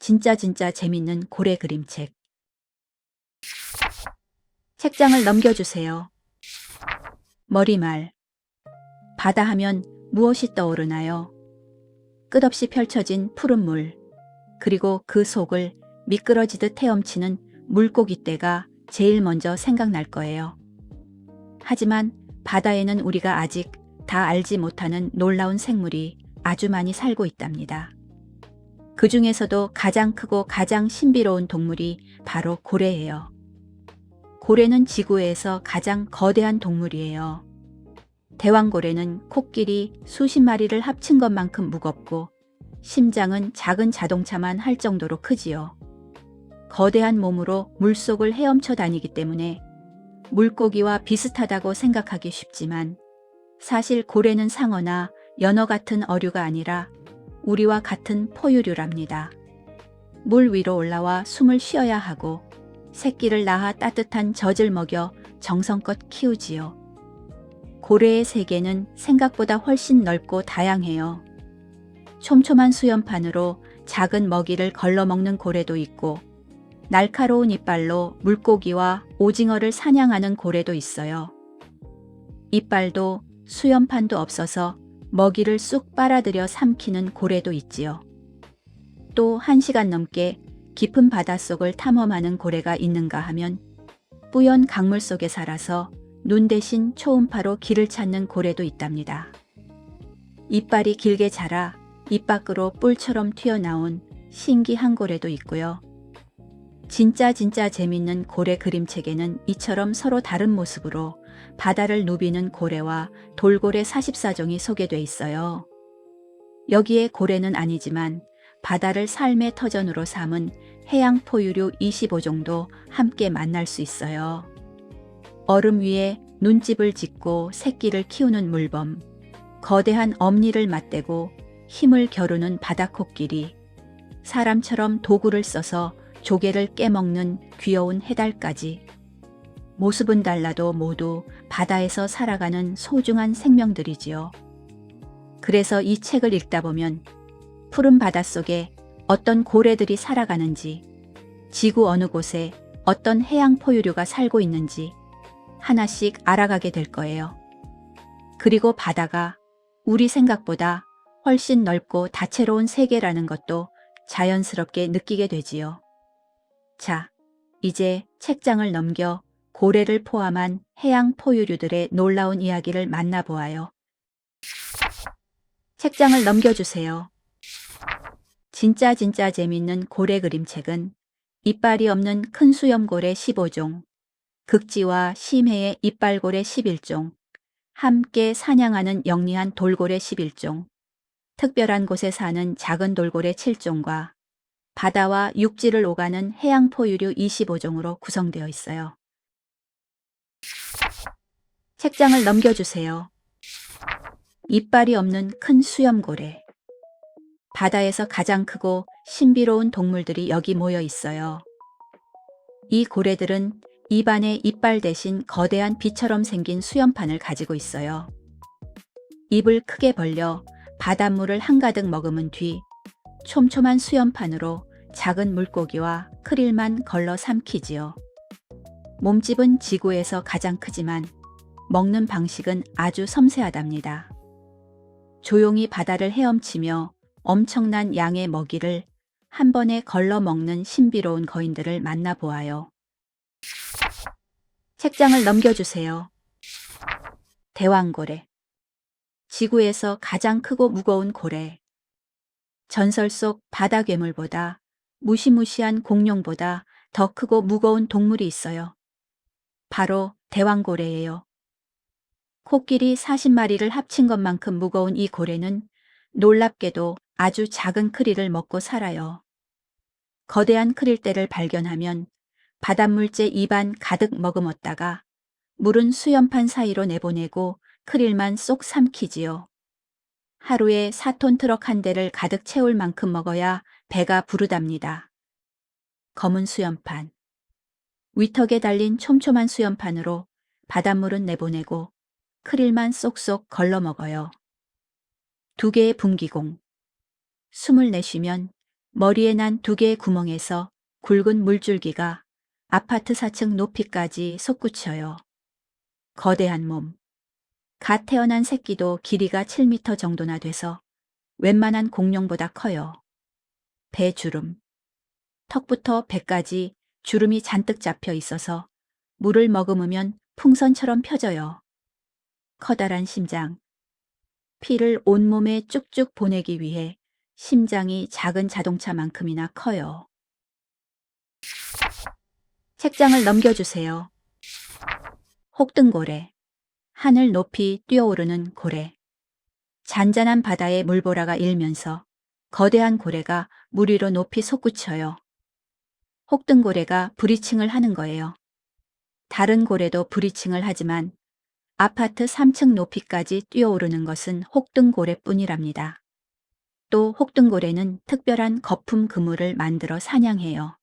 진짜 재밌는 고래 그림책. 책장을 넘겨주세요. 머리말. 바다 하면 무엇이 떠오르나요? 끝없이 펼쳐진 푸른 물, 그리고 그 속을 미끄러지듯 헤엄치는 물고기 떼가 제일 먼저 생각날 거예요. 하지만 바다에는 우리가 아직 다 알지 못하는 놀라운 생물이 아주 많이 살고 있답니다. 그 중에서도 가장 크고 가장 신비로운 동물이 바로 고래예요. 고래는 지구에서 가장 거대한 동물이에요. 대왕고래는 코끼리 수십 마리를 합친 것만큼 무겁고 심장은 작은 자동차만 할 정도로 크지요. 거대한 몸으로 물속을 헤엄쳐 다니기 때문에 물고기와 비슷하다고 생각하기 쉽지만 사실 고래는 상어나 연어 같은 어류가 아니라 우리와 같은 포유류랍니다. 물 위로 올라와 숨을 쉬어야 하고 새끼를 낳아 따뜻한 젖을 먹여 정성껏 키우지요. 고래의 세계는 생각보다 훨씬 넓고 다양해요. 촘촘한 수염판으로 작은 먹이를 걸러먹는 고래도 있고 날카로운 이빨로 물고기와 오징어를 사냥하는 고래도 있어요. 이빨도 수염판도 없어서 먹이를 쑥 빨아들여 삼키는 고래도 있지요. 또 1시간 넘게 깊은 바닷속을 탐험하는 고래가 있는가 하면 뿌연 강물 속에 살아서 눈 대신 초음파로 길을 찾는 고래도 있답니다. 이빨이 길게 자라 입 밖으로 뿔처럼 튀어나온 신기한 고래도 있고요. 진짜 재밌는 고래 그림책에는 이처럼 서로 다른 모습으로 바다를 누비는 고래와 돌고래 44종이 소개돼 있어요. 여기에 고래는 아니지만 바다를 삶의 터전으로 삼은 해양 포유류 25종도 함께 만날 수 있어요. 얼음 위에 눈집을 짓고 새끼를 키우는 물범, 거대한 엄니를 맞대고 힘을 겨루는 바다코끼리, 사람처럼 도구를 써서 조개를 깨먹는 귀여운 해달까지. 모습은 달라도 모두 바다에서 살아가는 소중한 생명들이지요. 그래서 이 책을 읽다 보면 푸른 바닷속에 어떤 고래들이 살아가는지, 지구 어느 곳에 어떤 해양 포유류가 살고 있는지 하나씩 알아가게 될 거예요. 그리고 바다가 우리 생각보다 훨씬 넓고 다채로운 세계라는 것도 자연스럽게 느끼게 되지요. 자, 이제 책장을 넘겨 고래를 포함한 해양 포유류들의 놀라운 이야기를 만나보아요. 책장을 넘겨주세요. 진짜 재밌는 고래 그림책은 이빨이 없는 큰 수염고래 15종, 극지와 심해의 이빨고래 11종, 함께 사냥하는 영리한 돌고래 11종, 특별한 곳에 사는 작은 돌고래 7종과 바다와 육지를 오가는 해양 포유류 25종으로 구성되어 있어요. 책장을 넘겨주세요. 이빨이 없는 큰 수염고래. 바다에서 가장 크고 신비로운 동물들이 여기 모여 있어요. 이 고래들은 입안에 이빨 대신 거대한 비처럼 생긴 수염판을 가지고 있어요. 입을 크게 벌려 바닷물을 한가득 머금은 뒤 촘촘한 수염판으로 작은 물고기와 크릴만 걸러 삼키지요. 몸집은 지구에서 가장 크지만 먹는 방식은 아주 섬세하답니다. 조용히 바다를 헤엄치며 엄청난 양의 먹이를 한 번에 걸러 먹는 신비로운 거인들을 만나보아요. 책장을 넘겨주세요. 대왕고래. 지구에서 가장 크고 무거운 고래. 전설 속 바다 괴물보다 무시무시한 공룡보다 더 크고 무거운 동물이 있어요. 바로 대왕고래예요. 코끼리 40마리를 합친 것만큼 무거운 이 고래는 놀랍게도 아주 작은 크릴을 먹고 살아요. 거대한 크릴떼를 발견하면 바닷물째 입안 가득 머금었다가 물은 수염판 사이로 내보내고 크릴만 쏙 삼키지요. 하루에 4톤 트럭 한 대를 가득 채울 만큼 먹어야 배가 부르답니다. 검은 수염판. 위턱에 달린 촘촘한 수염판으로 바닷물은 내보내고 크릴만 쏙쏙 걸러 먹어요. 2개의 분기공. 숨을 내쉬면 머리에 난 두 개의 구멍에서 굵은 물줄기가 아파트 4층 높이까지 솟구쳐요. 거대한 몸. 갓 태어난 새끼도 길이가 7미터 정도나 돼서 웬만한 공룡보다 커요. 배 주름. 턱부터 배까지 주름이 잔뜩 잡혀 있어서 물을 머금으면 풍선처럼 펴져요. 커다란 심장. 피를 온몸에 쭉쭉 보내기 위해 심장이 작은 자동차만큼이나 커요. 책장을 넘겨주세요. 혹등고래. 하늘 높이 뛰어오르는 고래. 잔잔한 바다에 물보라가 일면서 거대한 고래가 물 위로 높이 솟구쳐요. 혹등고래가 브리칭을 하는 거예요. 다른 고래도 브리칭을 하지만 아파트 3층 높이까지 뛰어오르는 것은 혹등고래뿐이랍니다. 또 혹등고래는 특별한 거품 그물을 만들어 사냥해요.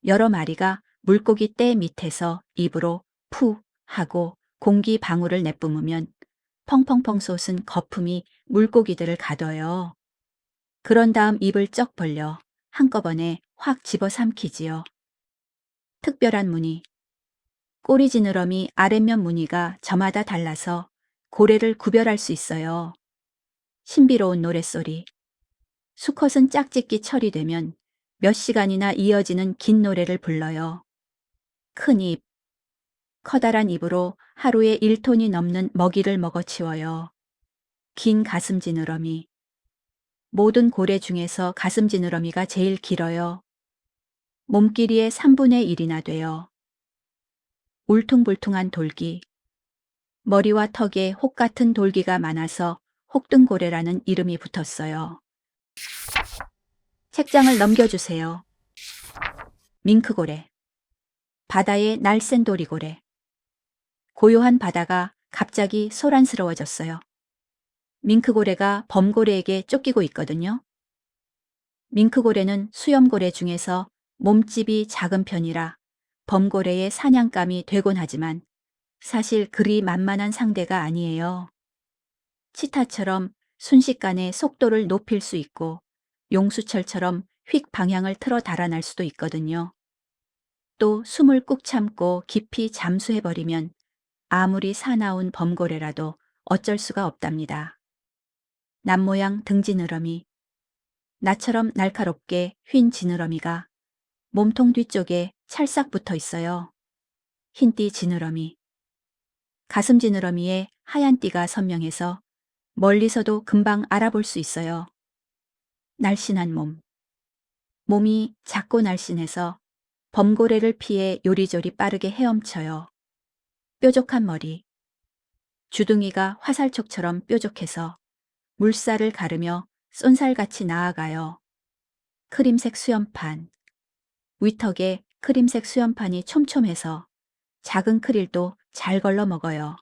여러 마리가 물고기 떼 밑에서 입으로 푸 하고 공기 방울을 내뿜으면 펑펑펑 솟은 거품이 물고기들을 가둬요. 그런 다음 입을 쩍 벌려 한꺼번에 확 집어삼키지요. 특별한 무늬. 꼬리 지느러미 아랫면 무늬가 저마다 달라서 고래를 구별할 수 있어요. 신비로운 노랫소리. 수컷은 짝짓기 철이 되면 몇 시간이나 이어지는 긴 노래를 불러요. 큰 입. 커다란 입으로 하루에 1톤이 넘는 먹이를 먹어치워요. 긴 가슴 지느러미. 모든 고래 중에서 가슴 지느러미가 제일 길어요. 몸길이의 3분의 1이나 돼요. 울퉁불퉁한 돌기. 머리와 턱에 혹 같은 돌기가 많아서 혹등고래라는 이름이 붙었어요. 책장을 넘겨주세요. 밍크고래. 바다의 날쌘 도리고래. 고요한 바다가 갑자기 소란스러워졌어요. 밍크고래가 범고래에게 쫓기고 있거든요. 밍크고래는 수염고래 중에서 몸집이 작은 편이라 범고래의 사냥감이 되곤 하지만 사실 그리 만만한 상대가 아니에요. 치타처럼 순식간에 속도를 높일 수 있고 용수철처럼 휙 방향을 틀어 달아날 수도 있거든요. 또 숨을 꾹 참고 깊이 잠수해버리면 아무리 사나운 범고래라도 어쩔 수가 없답니다. 남모양 등지느러미. 나처럼 날카롭게 휜 지느러미가 몸통 뒤쪽에 찰싹 붙어 있어요. 흰띠 지느러미. 가슴 지느러미에 하얀 띠가 선명해서 멀리서도 금방 알아볼 수 있어요. 날씬한 몸. 몸이 작고 날씬해서 범고래를 피해 요리조리 빠르게 헤엄쳐요. 뾰족한 머리. 주둥이가 화살촉처럼 뾰족해서 물살을 가르며 쏜살같이 나아가요. 크림색 수염판. 위턱에 크림색 수염판이 촘촘해서 작은 크릴도 잘 걸러 먹어요.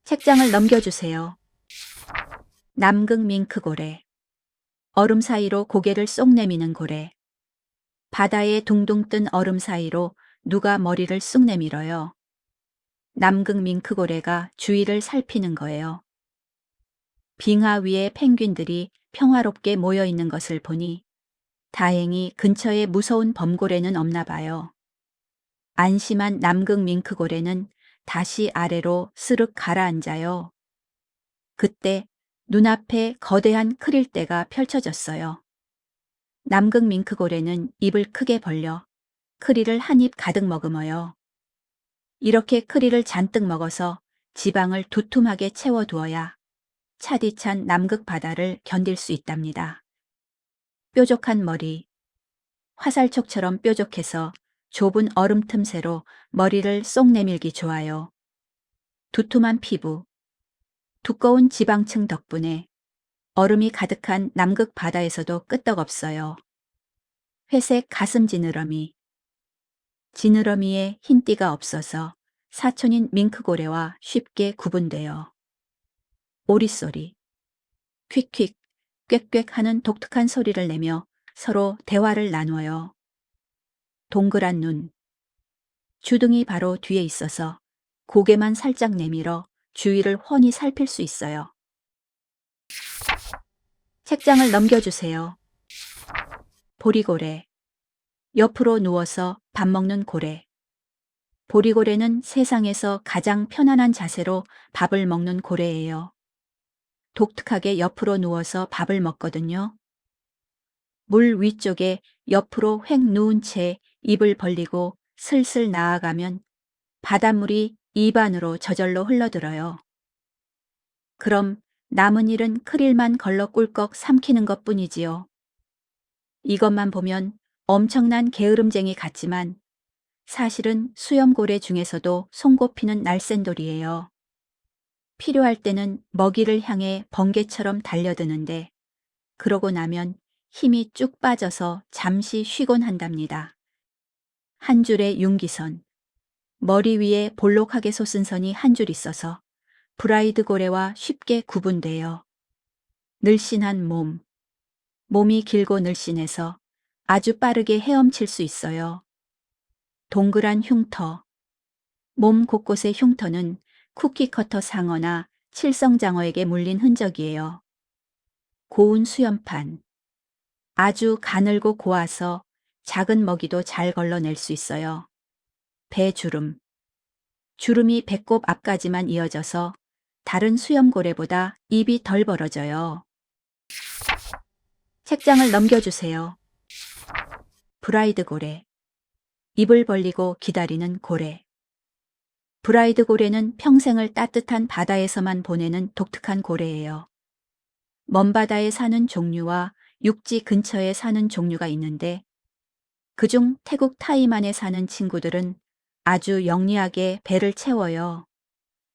책장을 넘겨주세요. 남극 밍크고래. 얼음 사이로 고개를 쏙 내미는 고래. 바다에 둥둥 뜬 얼음 사이로 누가 머리를 쑥 내밀어요. 남극 밍크고래가 주위를 살피는 거예요. 빙하 위에 펭귄들이 평화롭게 모여 있는 것을 보니 다행히 근처에 무서운 범고래는 없나 봐요. 안심한 남극 밍크고래는 다시 아래로 스륵 가라앉아요. 그때 눈앞에 거대한 크릴대가 펼쳐졌어요. 남극 밍크고래는 입을 크게 벌려 크릴을 한 입 가득 머금어요. 이렇게 크릴을 잔뜩 먹어서 지방을 두툼하게 채워두어야 차디찬 남극 바다를 견딜 수 있답니다. 뾰족한 머리. 화살촉처럼 뾰족해서 좁은 얼음 틈새로 머리를 쏙 내밀기 좋아요. 두툼한 피부. 두꺼운 지방층 덕분에 얼음이 가득한 남극 바다에서도 끄떡없어요. 회색 가슴 지느러미. 지느러미에 흰띠가 없어서 사촌인 밍크고래와 쉽게 구분돼요. 오리소리. 퀵퀵, 꽥꽥 하는 독특한 소리를 내며 서로 대화를 나누어요. 동그란 눈. 주둥이 바로 뒤에 있어서 고개만 살짝 내밀어 주위를 훤히 살필 수 있어요. 책장을 넘겨주세요. 보리고래. 옆으로 누워서 밥 먹는 고래. 보리고래는 세상에서 가장 편안한 자세로 밥을 먹는 고래예요. 독특하게 옆으로 누워서 밥을 먹거든요. 물 위쪽에 옆으로 획 누운 채 입을 벌리고 슬슬 나아가면 바닷물이 입 안으로 저절로 흘러들어요. 그럼 남은 일은 크릴만 걸러 꿀꺽 삼키는 것뿐이지요. 이것만 보면 엄청난 게으름쟁이 같지만 사실은 수염고래 중에서도 손꼽히는 날쌘돌이에요. 필요할 때는 먹이를 향해 번개처럼 달려드는데 그러고 나면 힘이 쭉 빠져서 잠시 쉬곤 한답니다. 한 줄의 윤기선, 머리 위에 볼록하게 솟은 선이 한 줄 있어서 브라이드 고래와 쉽게 구분돼요. 늘씬한 몸, 몸이 길고 늘씬해서 아주 빠르게 헤엄칠 수 있어요. 동그란 흉터, 몸 곳곳의 흉터는 쿠키커터 상어나 칠성장어에게 물린 흔적이에요. 고운 수염판, 아주 가늘고 고와서 작은 먹이도 잘 걸러낼 수 있어요. 배주름, 주름이 배꼽 앞까지만 이어져서 다른 수염고래보다 입이 덜 벌어져요. 책장을 넘겨주세요. 브라이드 고래. 입을 벌리고 기다리는 고래. 브라이드 고래는 평생을 따뜻한 바다에서만 보내는 독특한 고래예요. 먼 바다에 사는 종류와 육지 근처에 사는 종류가 있는데 그중 태국 타이만에 사는 친구들은 아주 영리하게 배를 채워요.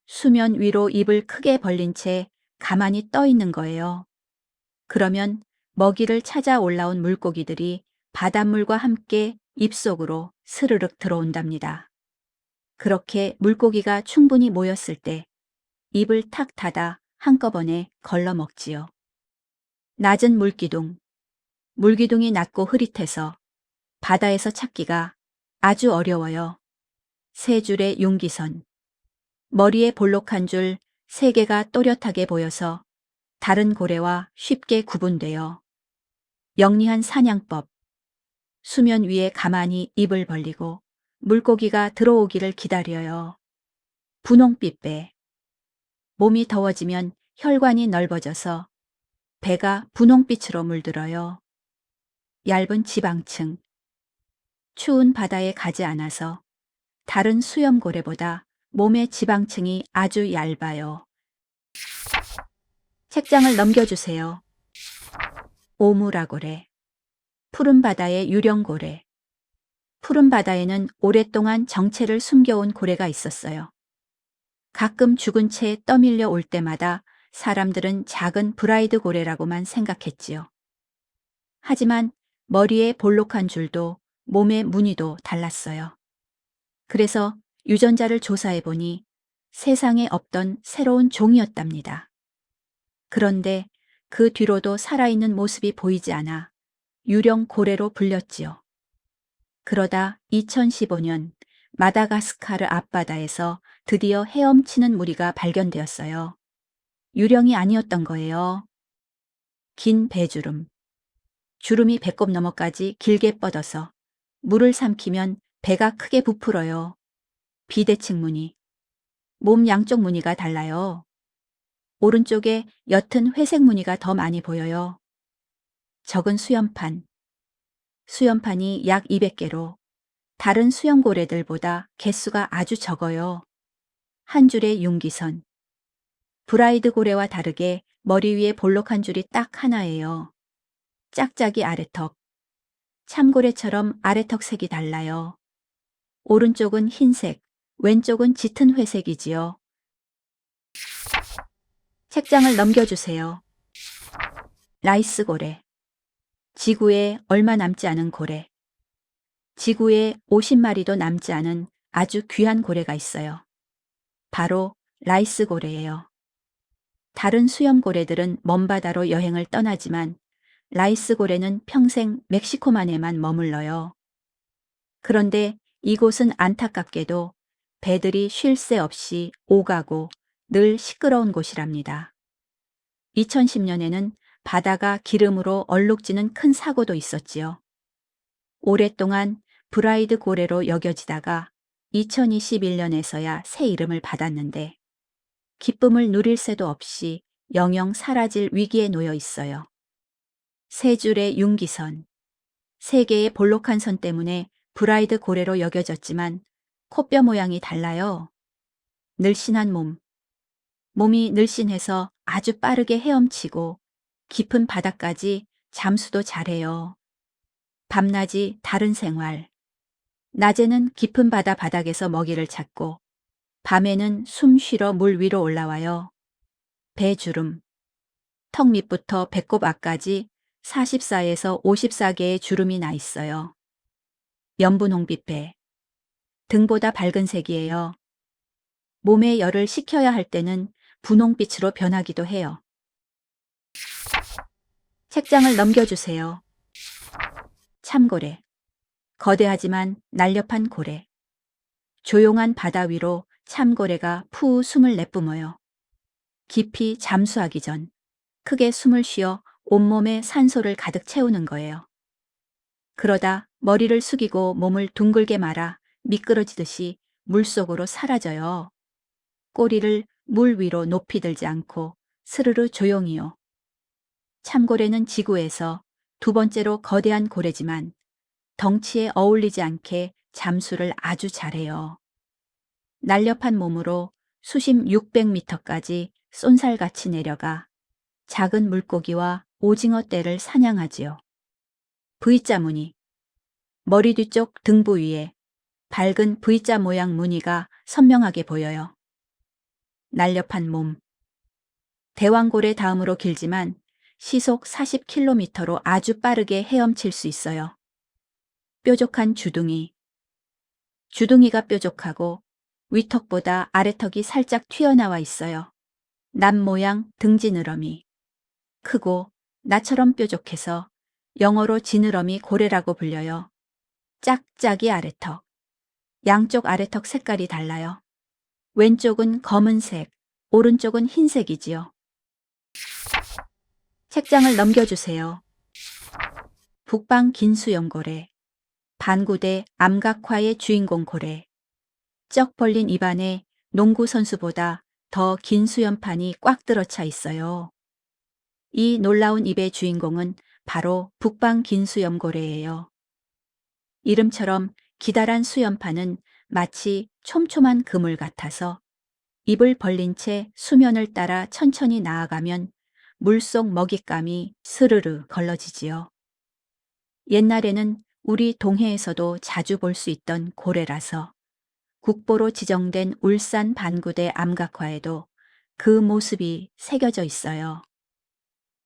수면 위로 입을 크게 벌린 채 가만히 떠 있는 거예요. 그러면 먹이를 찾아 올라온 물고기들이 바닷물과 함께 입속으로 스르륵 들어온답니다. 그렇게 물고기가 충분히 모였을 때 입을 탁 닫아 한꺼번에 걸러 먹지요. 낮은 물기둥. 물기둥이 낮고 흐릿해서 바다에서 찾기가 아주 어려워요. 세 줄의 윤기선. 머리에 볼록한 줄 세 개가 또렷하게 보여서 다른 고래와 쉽게 구분돼요. 영리한 사냥법. 수면 위에 가만히 입을 벌리고 물고기가 들어오기를 기다려요. 분홍빛 배. 몸이 더워지면 혈관이 넓어져서 배가 분홍빛으로 물들어요. 얇은 지방층. 추운 바다에 가지 않아서 다른 수염고래보다 몸의 지방층이 아주 얇아요. 책장을 넘겨주세요. 오무라고래. 푸른 바다의 유령고래. 푸른 바다에는 오랫동안 정체를 숨겨온 고래가 있었어요. 가끔 죽은 채 떠밀려 올 때마다 사람들은 작은 브라이드 고래라고만 생각했지요. 하지만 머리에 볼록한 줄도 몸의 무늬도 달랐어요. 그래서 유전자를 조사해 보니 세상에 없던 새로운 종이었답니다. 그런데 그 뒤로도 살아있는 모습이 보이지 않아 유령 고래로 불렸지요. 그러다 2015년 마다가스카르 앞바다에서 드디어 헤엄치는 무리가 발견되었어요. 유령이 아니었던 거예요. 긴 배주름. 주름이 배꼽 너머까지 길게 뻗어서 물을 삼키면 배가 크게 부풀어요. 비대칭 무늬. 몸 양쪽 무늬가 달라요. 오른쪽에 옅은 회색 무늬가 더 많이 보여요. 적은 수염판. 수염판이 약 200개로 다른 수염고래들보다 개수가 아주 적어요. 한 줄의 윤기선. 브라이드 고래와 다르게 머리 위에 볼록한 줄이 딱 하나예요. 짝짝이 아래턱. 참고래처럼 아래턱 색이 달라요. 오른쪽은 흰색, 왼쪽은 짙은 회색이지요. 책장을 넘겨주세요. 라이스 고래. 지구에 얼마 남지 않은 고래. 지구에 50마리도 남지 않은 아주 귀한 고래가 있어요. 바로 라이스 고래예요. 다른 수염 고래들은 먼 바다로 여행을 떠나지만 라이스 고래는 평생 멕시코만에만 머물러요. 그런데 이곳은 안타깝게도 배들이 쉴 새 없이 오가고 늘 시끄러운 곳이랍니다. 2010년에는 바다가 기름으로 얼룩지는 큰 사고도 있었지요. 오랫동안 브라이드 고래로 여겨지다가 2021년에서야 새 이름을 받았는데 기쁨을 누릴 새도 없이 영영 사라질 위기에 놓여 있어요. 세 줄의 융기선, 세 개의 볼록한 선 때문에 브라이드 고래로 여겨졌지만 코뼈 모양이 달라요. 늘씬한 몸이 늘씬해서 아주 빠르게 헤엄치고 깊은 바다까지 잠수도 잘해요. 밤낮이 다른 생활. 낮에는 깊은 바다 바닥에서 먹이를 찾고 밤에는 숨 쉬러 물 위로 올라와요. 배주름. 턱 밑부터 배꼽 앞까지 44에서 54개의 주름이 나 있어요. 연분홍빛배. 등보다 밝은 색이에요. 몸에 열을 식혀야 할 때는 분홍빛으로 변하기도 해요. 책장을 넘겨주세요. 참고래. 거대하지만 날렵한 고래. 조용한 바다 위로 참고래가 푸 숨을 내뿜어요. 깊이 잠수하기 전 크게 숨을 쉬어 온몸에 산소를 가득 채우는 거예요. 그러다 머리를 숙이고 몸을 둥글게 말아 미끄러지듯이 물속으로 사라져요. 꼬리를 물 위로 높이 들지 않고 스르르 조용히요. 참고래는 지구에서 두 번째로 거대한 고래지만 덩치에 어울리지 않게 잠수를 아주 잘해요. 날렵한 몸으로 수심 600m까지 쏜살같이 내려가 작은 물고기와 오징어 떼를 사냥하지요. V자 무늬. 머리 뒤쪽 등부 위에 밝은 V자 모양 무늬가 선명하게 보여요. 날렵한 몸. 대왕고래 다음으로 길지만 시속 40km로 아주 빠르게 헤엄칠 수 있어요. 뾰족한 주둥이. 주둥이가 뾰족하고 위턱보다 아래턱이 살짝 튀어나와 있어요. 남 모양 등지느러미. 크고 나처럼 뾰족해서 영어로 지느러미 고래라고 불려요. 짝짝이 아래턱. 양쪽 아래턱 색깔이 달라요. 왼쪽은 검은색, 오른쪽은 흰색이지요. 책장을 넘겨주세요. 북방 긴수염고래. 반구대 암각화의 주인공 고래. 쩍 벌린 입안에 농구 선수보다 더 긴 수염판이 꽉 들어차 있어요. 이 놀라운 입의 주인공은 바로 북방 긴수염고래예요. 이름처럼 기다란 수염판은 마치 촘촘한 그물 같아서 입을 벌린 채 수면을 따라 천천히 나아가면 물속 먹잇감이 스르르 걸러지지요. 옛날에는 우리 동해에서도 자주 볼 수 있던 고래라서 국보로 지정된 울산 반구대 암각화에도 그 모습이 새겨져 있어요.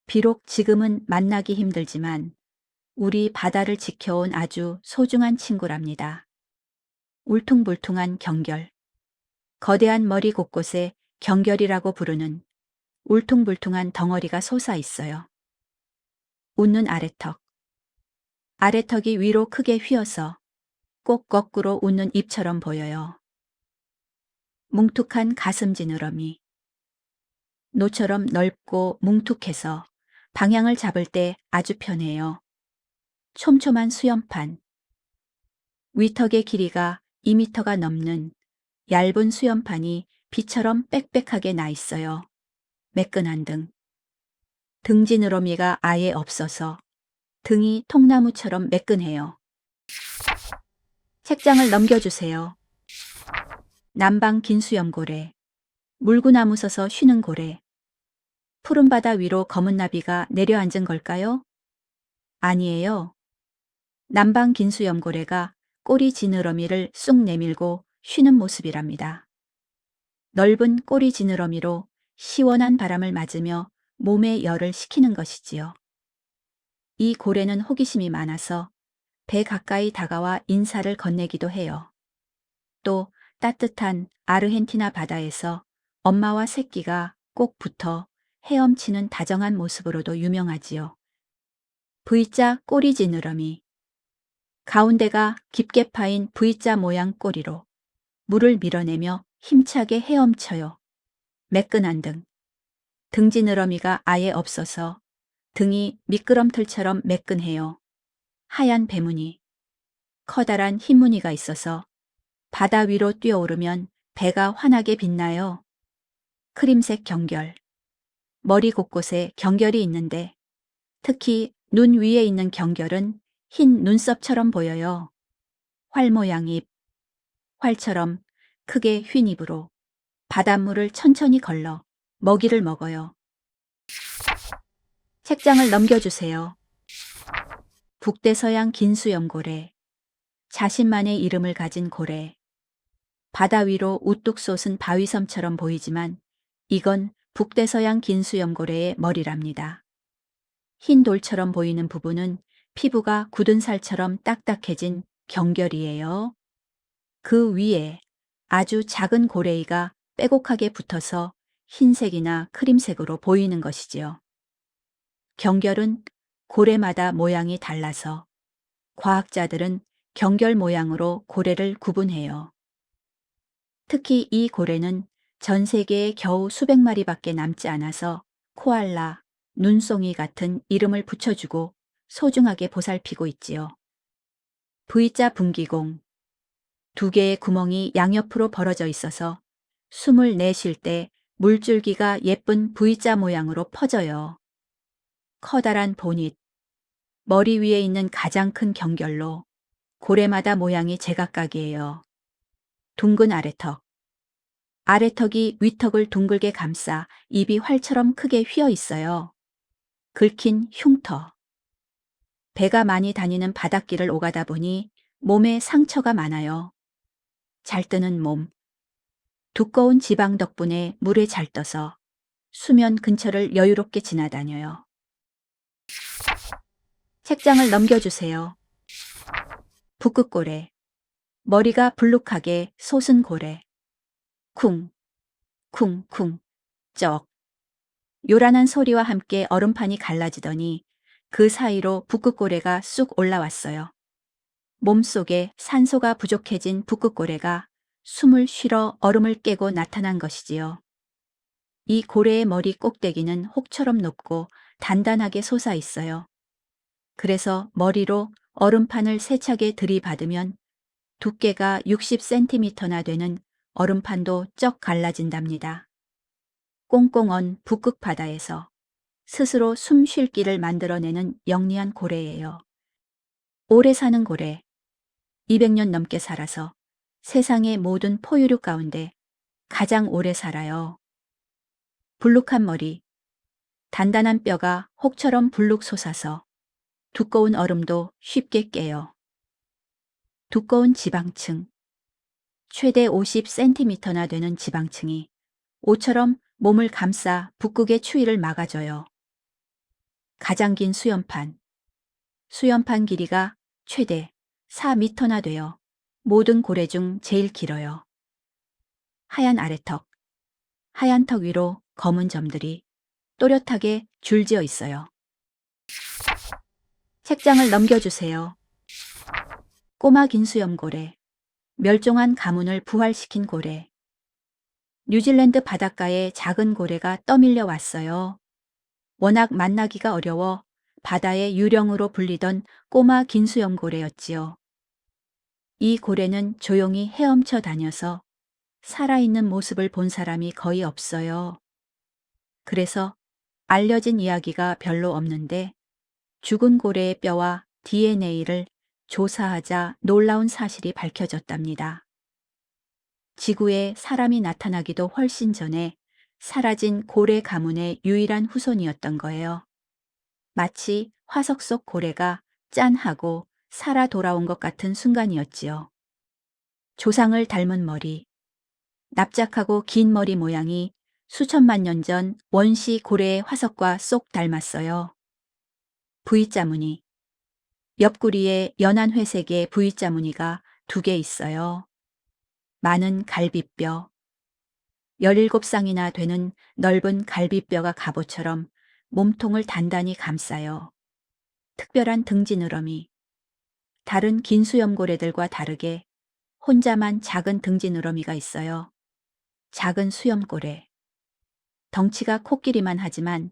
비록 지금은 만나기 힘들지만 우리 바다를 지켜온 아주 소중한 친구랍니다. 울퉁불퉁한 경결. 거대한 머리 곳곳에 경결이라고 부르는 울퉁불퉁한 덩어리가 솟아 있어요. 웃는 아래턱. 아래턱이 위로 크게 휘어서 꼭 거꾸로 웃는 입처럼 보여요. 뭉툭한 가슴 지느러미. 노처럼 넓고 뭉툭해서 방향을 잡을 때 아주 편해요. 촘촘한 수염판. 위턱의 길이가 2m가 넘는 얇은 수염판이 비처럼 빽빽하게 나 있어요. 매끈한 등. 등지느러미가 아예 없어서 등이 통나무처럼 매끈해요. 책장을 넘겨주세요. 남방 긴수염고래. 물구나무 서서 쉬는 고래. 푸른 바다 위로 검은 나비가 내려앉은 걸까요? 아니에요. 남방 긴수염고래가 꼬리 지느러미를 쑥 내밀고 쉬는 모습이랍니다. 넓은 꼬리 지느러미로 시원한 바람을 맞으며 몸에 열을 식히는 것이지요. 이 고래는 호기심이 많아서 배 가까이 다가와 인사를 건네기도 해요. 또 따뜻한 아르헨티나 바다에서 엄마와 새끼가 꼭 붙어 헤엄치는 다정한 모습으로도 유명하지요. V자 꼬리 지느러미. 가운데가 깊게 파인 V자 모양 꼬리로 물을 밀어내며 힘차게 헤엄쳐요. 매끈한 등. 등지느러미가 아예 없어서 등이 미끄럼틀처럼 매끈해요. 하얀 배무늬, 커다란 흰 무늬가 있어서 바다 위로 뛰어오르면 배가 환하게 빛나요. 크림색 경결, 머리 곳곳에 경결이 있는데 특히 눈 위에 있는 경결은 흰 눈썹처럼 보여요. 활 모양 입, 활처럼 크게 휜 입으로 바닷물을 천천히 걸러 먹이를 먹어요. 책장을 넘겨주세요. 북대서양 긴수염고래, 자신만의 이름을 가진 고래. 바다 위로 우뚝 솟은 바위섬처럼 보이지만 이건 북대서양 긴수염고래의 머리랍니다. 흰 돌처럼 보이는 부분은 피부가 굳은 살처럼 딱딱해진 경결이에요. 그 위에 아주 작은 고래이가 빼곡하게 붙어서 흰색이나 크림색으로 보이는 것이지요. 경결은 고래마다 모양이 달라서 과학자들은 경결 모양으로 고래를 구분해요. 특히 이 고래는 전 세계에 겨우 수백 마리밖에 남지 않아서 코알라, 눈송이 같은 이름을 붙여주고 소중하게 보살피고 있지요. V자 분기공. 두 개의 구멍이 양옆으로 벌어져 있어서 숨을 내쉴 때 물줄기가 예쁜 V자 모양으로 퍼져요. 커다란 보닛. 머리 위에 있는 가장 큰 경결로 고래마다 모양이 제각각이에요. 둥근 아래턱. 아래턱이 위턱을 둥글게 감싸 입이 활처럼 크게 휘어 있어요. 긁힌 흉터. 배가 많이 다니는 바닷길을 오가다 보니 몸에 상처가 많아요. 잘 뜨는 몸. 두꺼운 지방 덕분에 물에 잘 떠서 수면 근처를 여유롭게 지나다녀요. 책장을 넘겨주세요. 북극고래. 머리가 불룩하게 솟은 고래. 쿵, 쿵, 쿵, 쩍. 요란한 소리와 함께 얼음판이 갈라지더니 그 사이로 북극고래가 쑥 올라왔어요. 몸속에 산소가 부족해진 북극고래가 숨을 쉬러 얼음을 깨고 나타난 것이지요. 이 고래의 머리 꼭대기는 혹처럼 높고 단단하게 솟아 있어요. 그래서 머리로 얼음판을 세차게 들이받으면 두께가 60cm나 되는 얼음판도 쩍 갈라진답니다. 꽁꽁 언 북극 바다에서 스스로 숨 쉴 길을 만들어내는 영리한 고래예요. 오래 사는 고래. 200년 넘게 살아서 세상의 모든 포유류 가운데 가장 오래 살아요. 불룩한 머리. 단단한 뼈가 혹처럼 불룩 솟아서 두꺼운 얼음도 쉽게 깨요. 두꺼운 지방층. 최대 50cm나 되는 지방층이 옷처럼 몸을 감싸 북극의 추위를 막아줘요. 가장 긴 수염판. 수염판 길이가 최대 4m나 되어 모든 고래 중 제일 길어요. 하얀 아래턱. 하얀 턱 위로 검은 점들이 또렷하게 줄지어 있어요. 책장을 넘겨주세요. 꼬마 긴수염고래. 멸종한 가문을 부활시킨 고래. 뉴질랜드 바닷가에 작은 고래가 떠밀려 왔어요. 워낙 만나기가 어려워 바다의 유령으로 불리던 꼬마 긴수염고래였지요. 이 고래는 조용히 헤엄쳐 다녀서 살아있는 모습을 본 사람이 거의 없어요. 그래서 알려진 이야기가 별로 없는데 죽은 고래의 뼈와 DNA를 조사하자 놀라운 사실이 밝혀졌답니다. 지구에 사람이 나타나기도 훨씬 전에 사라진 고래 가문의 유일한 후손이었던 거예요. 마치 화석 속 고래가 짠 하고 살아 돌아온 것 같은 순간이었지요. 조상을 닮은 머리, 납작하고 긴 머리 모양이 수천만 년 전 원시 고래의 화석과 쏙 닮았어요. V자 무늬. 옆구리에 연한 회색의 V자 무늬가 2개 있어요. 많은 갈비뼈. 17쌍이나 되는 넓은 갈비뼈가 갑옷처럼 몸통을 단단히 감싸요. 특별한 등지느러미. 다른 긴 수염고래들과 다르게 혼자만 작은 등지느러미가 있어요. 작은 수염고래. 덩치가 코끼리만 하지만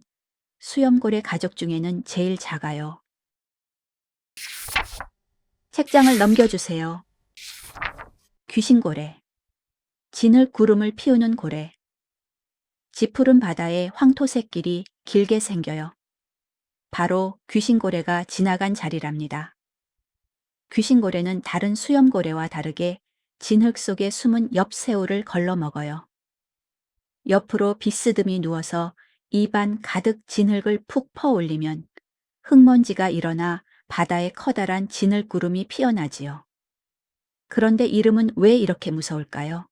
수염고래 가족 중에는 제일 작아요. 책장을 넘겨주세요. 귀신고래. 진흙 구름을 피우는 고래. 지푸른 바다에 황토새끼리 길게 생겨요. 바로 귀신고래가 지나간 자리랍니다. 귀신고래는 다른 수염고래와 다르게 진흙 속에 숨은 엽새우를 걸러 먹어요. 옆으로 비스듬히 누워서 입안 가득 진흙을 푹 퍼올리면 흙먼지가 일어나 바다에 커다란 진흙구름이 피어나지요. 그런데 이름은 왜 이렇게 무서울까요?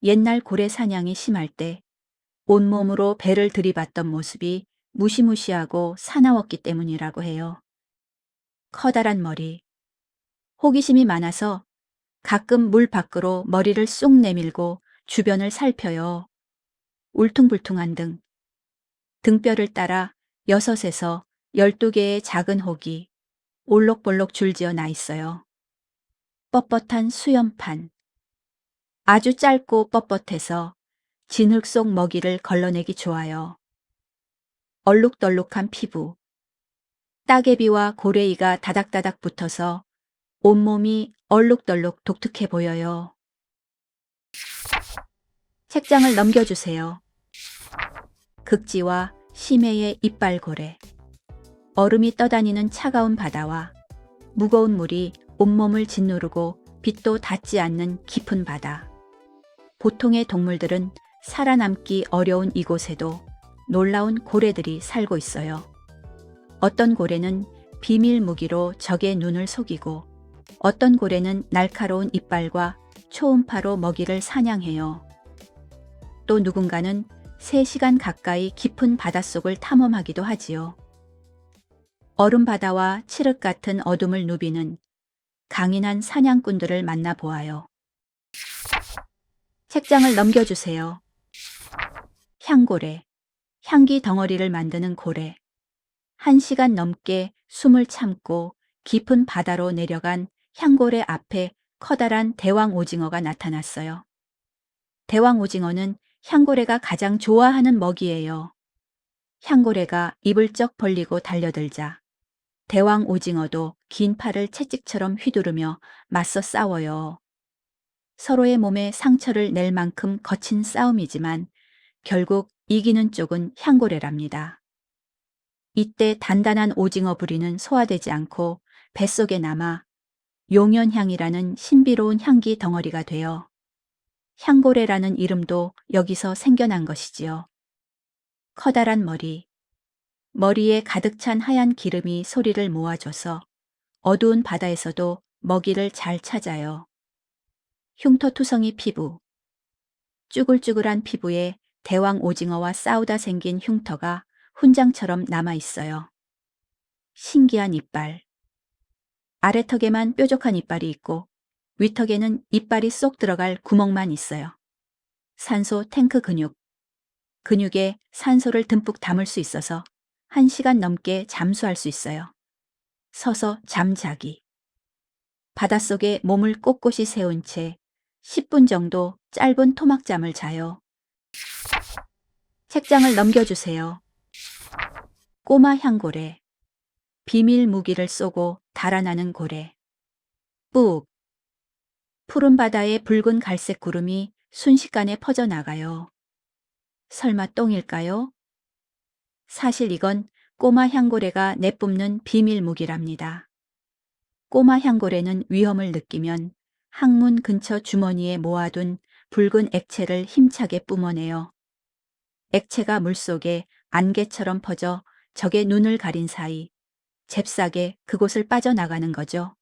옛날 고래 사냥이 심할 때 온몸으로 배를 들이받던 모습이 무시무시하고 사나웠기 때문이라고 해요. 커다란 머리, 호기심이 많아서 가끔 물 밖으로 머리를 쑥 내밀고 주변을 살펴요. 울퉁불퉁한 등뼈를 따라 6에서 12개의 작은 혹이 올록볼록 줄지어 나 있어요. 뻣뻣한 수염판. 아주 짧고 뻣뻣해서 진흙 속 먹이를 걸러내기 좋아요. 얼룩덜룩한 피부. 따개비와 고래이가 다닥다닥 붙어서 온몸이 얼룩덜룩 독특해 보여요. 책장을 넘겨주세요. 극지와 심해의 이빨고래. 얼음이 떠다니는 차가운 바다와 무거운 물이 온몸을 짓누르고 빛도 닿지 않는 깊은 바다. 보통의 동물들은 살아남기 어려운 이곳에도 놀라운 고래들이 살고 있어요. 어떤 고래는 비밀 무기로 적의 눈을 속이고 어떤 고래는 날카로운 이빨과 초음파로 먹이를 사냥해요. 또 누군가는 3시간 가까이 깊은 바닷속을 탐험하기도 하지요. 얼음바다와 칠흑 같은 어둠을 누비는 강인한 사냥꾼들을 만나보아요. 책장을 넘겨주세요. 향고래. 향기 덩어리를 만드는 고래. 1시간 넘게 숨을 참고 깊은 바다로 내려간 향고래 앞에 커다란 대왕 오징어가 나타났어요. 대왕 오징어는 향고래가 가장 좋아하는 먹이예요. 향고래가 입을 쩍 벌리고 달려들자 대왕 오징어도 긴 팔을 채찍처럼 휘두르며 맞서 싸워요. 서로의 몸에 상처를 낼 만큼 거친 싸움이지만 결국 이기는 쪽은 향고래랍니다. 이때 단단한 오징어 부리는 소화되지 않고 뱃속에 남아 용연향이라는 신비로운 향기 덩어리가 되어 향고래라는 이름도 여기서 생겨난 것이지요. 커다란 머리. 머리에 가득 찬 하얀 기름이 소리를 모아줘서 어두운 바다에서도 먹이를 잘 찾아요. 흉터투성이 피부. 쭈글쭈글한 피부에 대왕 오징어와 싸우다 생긴 흉터가 훈장처럼 남아 있어요. 신기한 이빨. 아래턱에만 뾰족한 이빨이 있고 윗턱에는 이빨이 쏙 들어갈 구멍만 있어요. 산소 탱크 근육. 근육에 산소를 듬뿍 담을 수 있어서 1시간 넘게 잠수할 수 있어요. 서서 잠자기. 바닷속에 몸을 꼿꼿이 세운 채 10분 정도 짧은 토막잠을 자요. 책장을 넘겨주세요. 꼬마 향고래. 비밀 무기를 쏘고 달아나는 고래. 뿍. 푸른 바다에 붉은 갈색 구름이 순식간에 퍼져나가요. 설마 똥일까요? 사실 이건 꼬마 향고래가 내뿜는 비밀 무기랍니다. 꼬마 향고래는 위험을 느끼면 항문 근처 주머니에 모아둔 붉은 액체를 힘차게 뿜어내요. 액체가 물속에 안개처럼 퍼져 적의 눈을 가린 사이 잽싸게 그곳을 빠져나가는 거죠.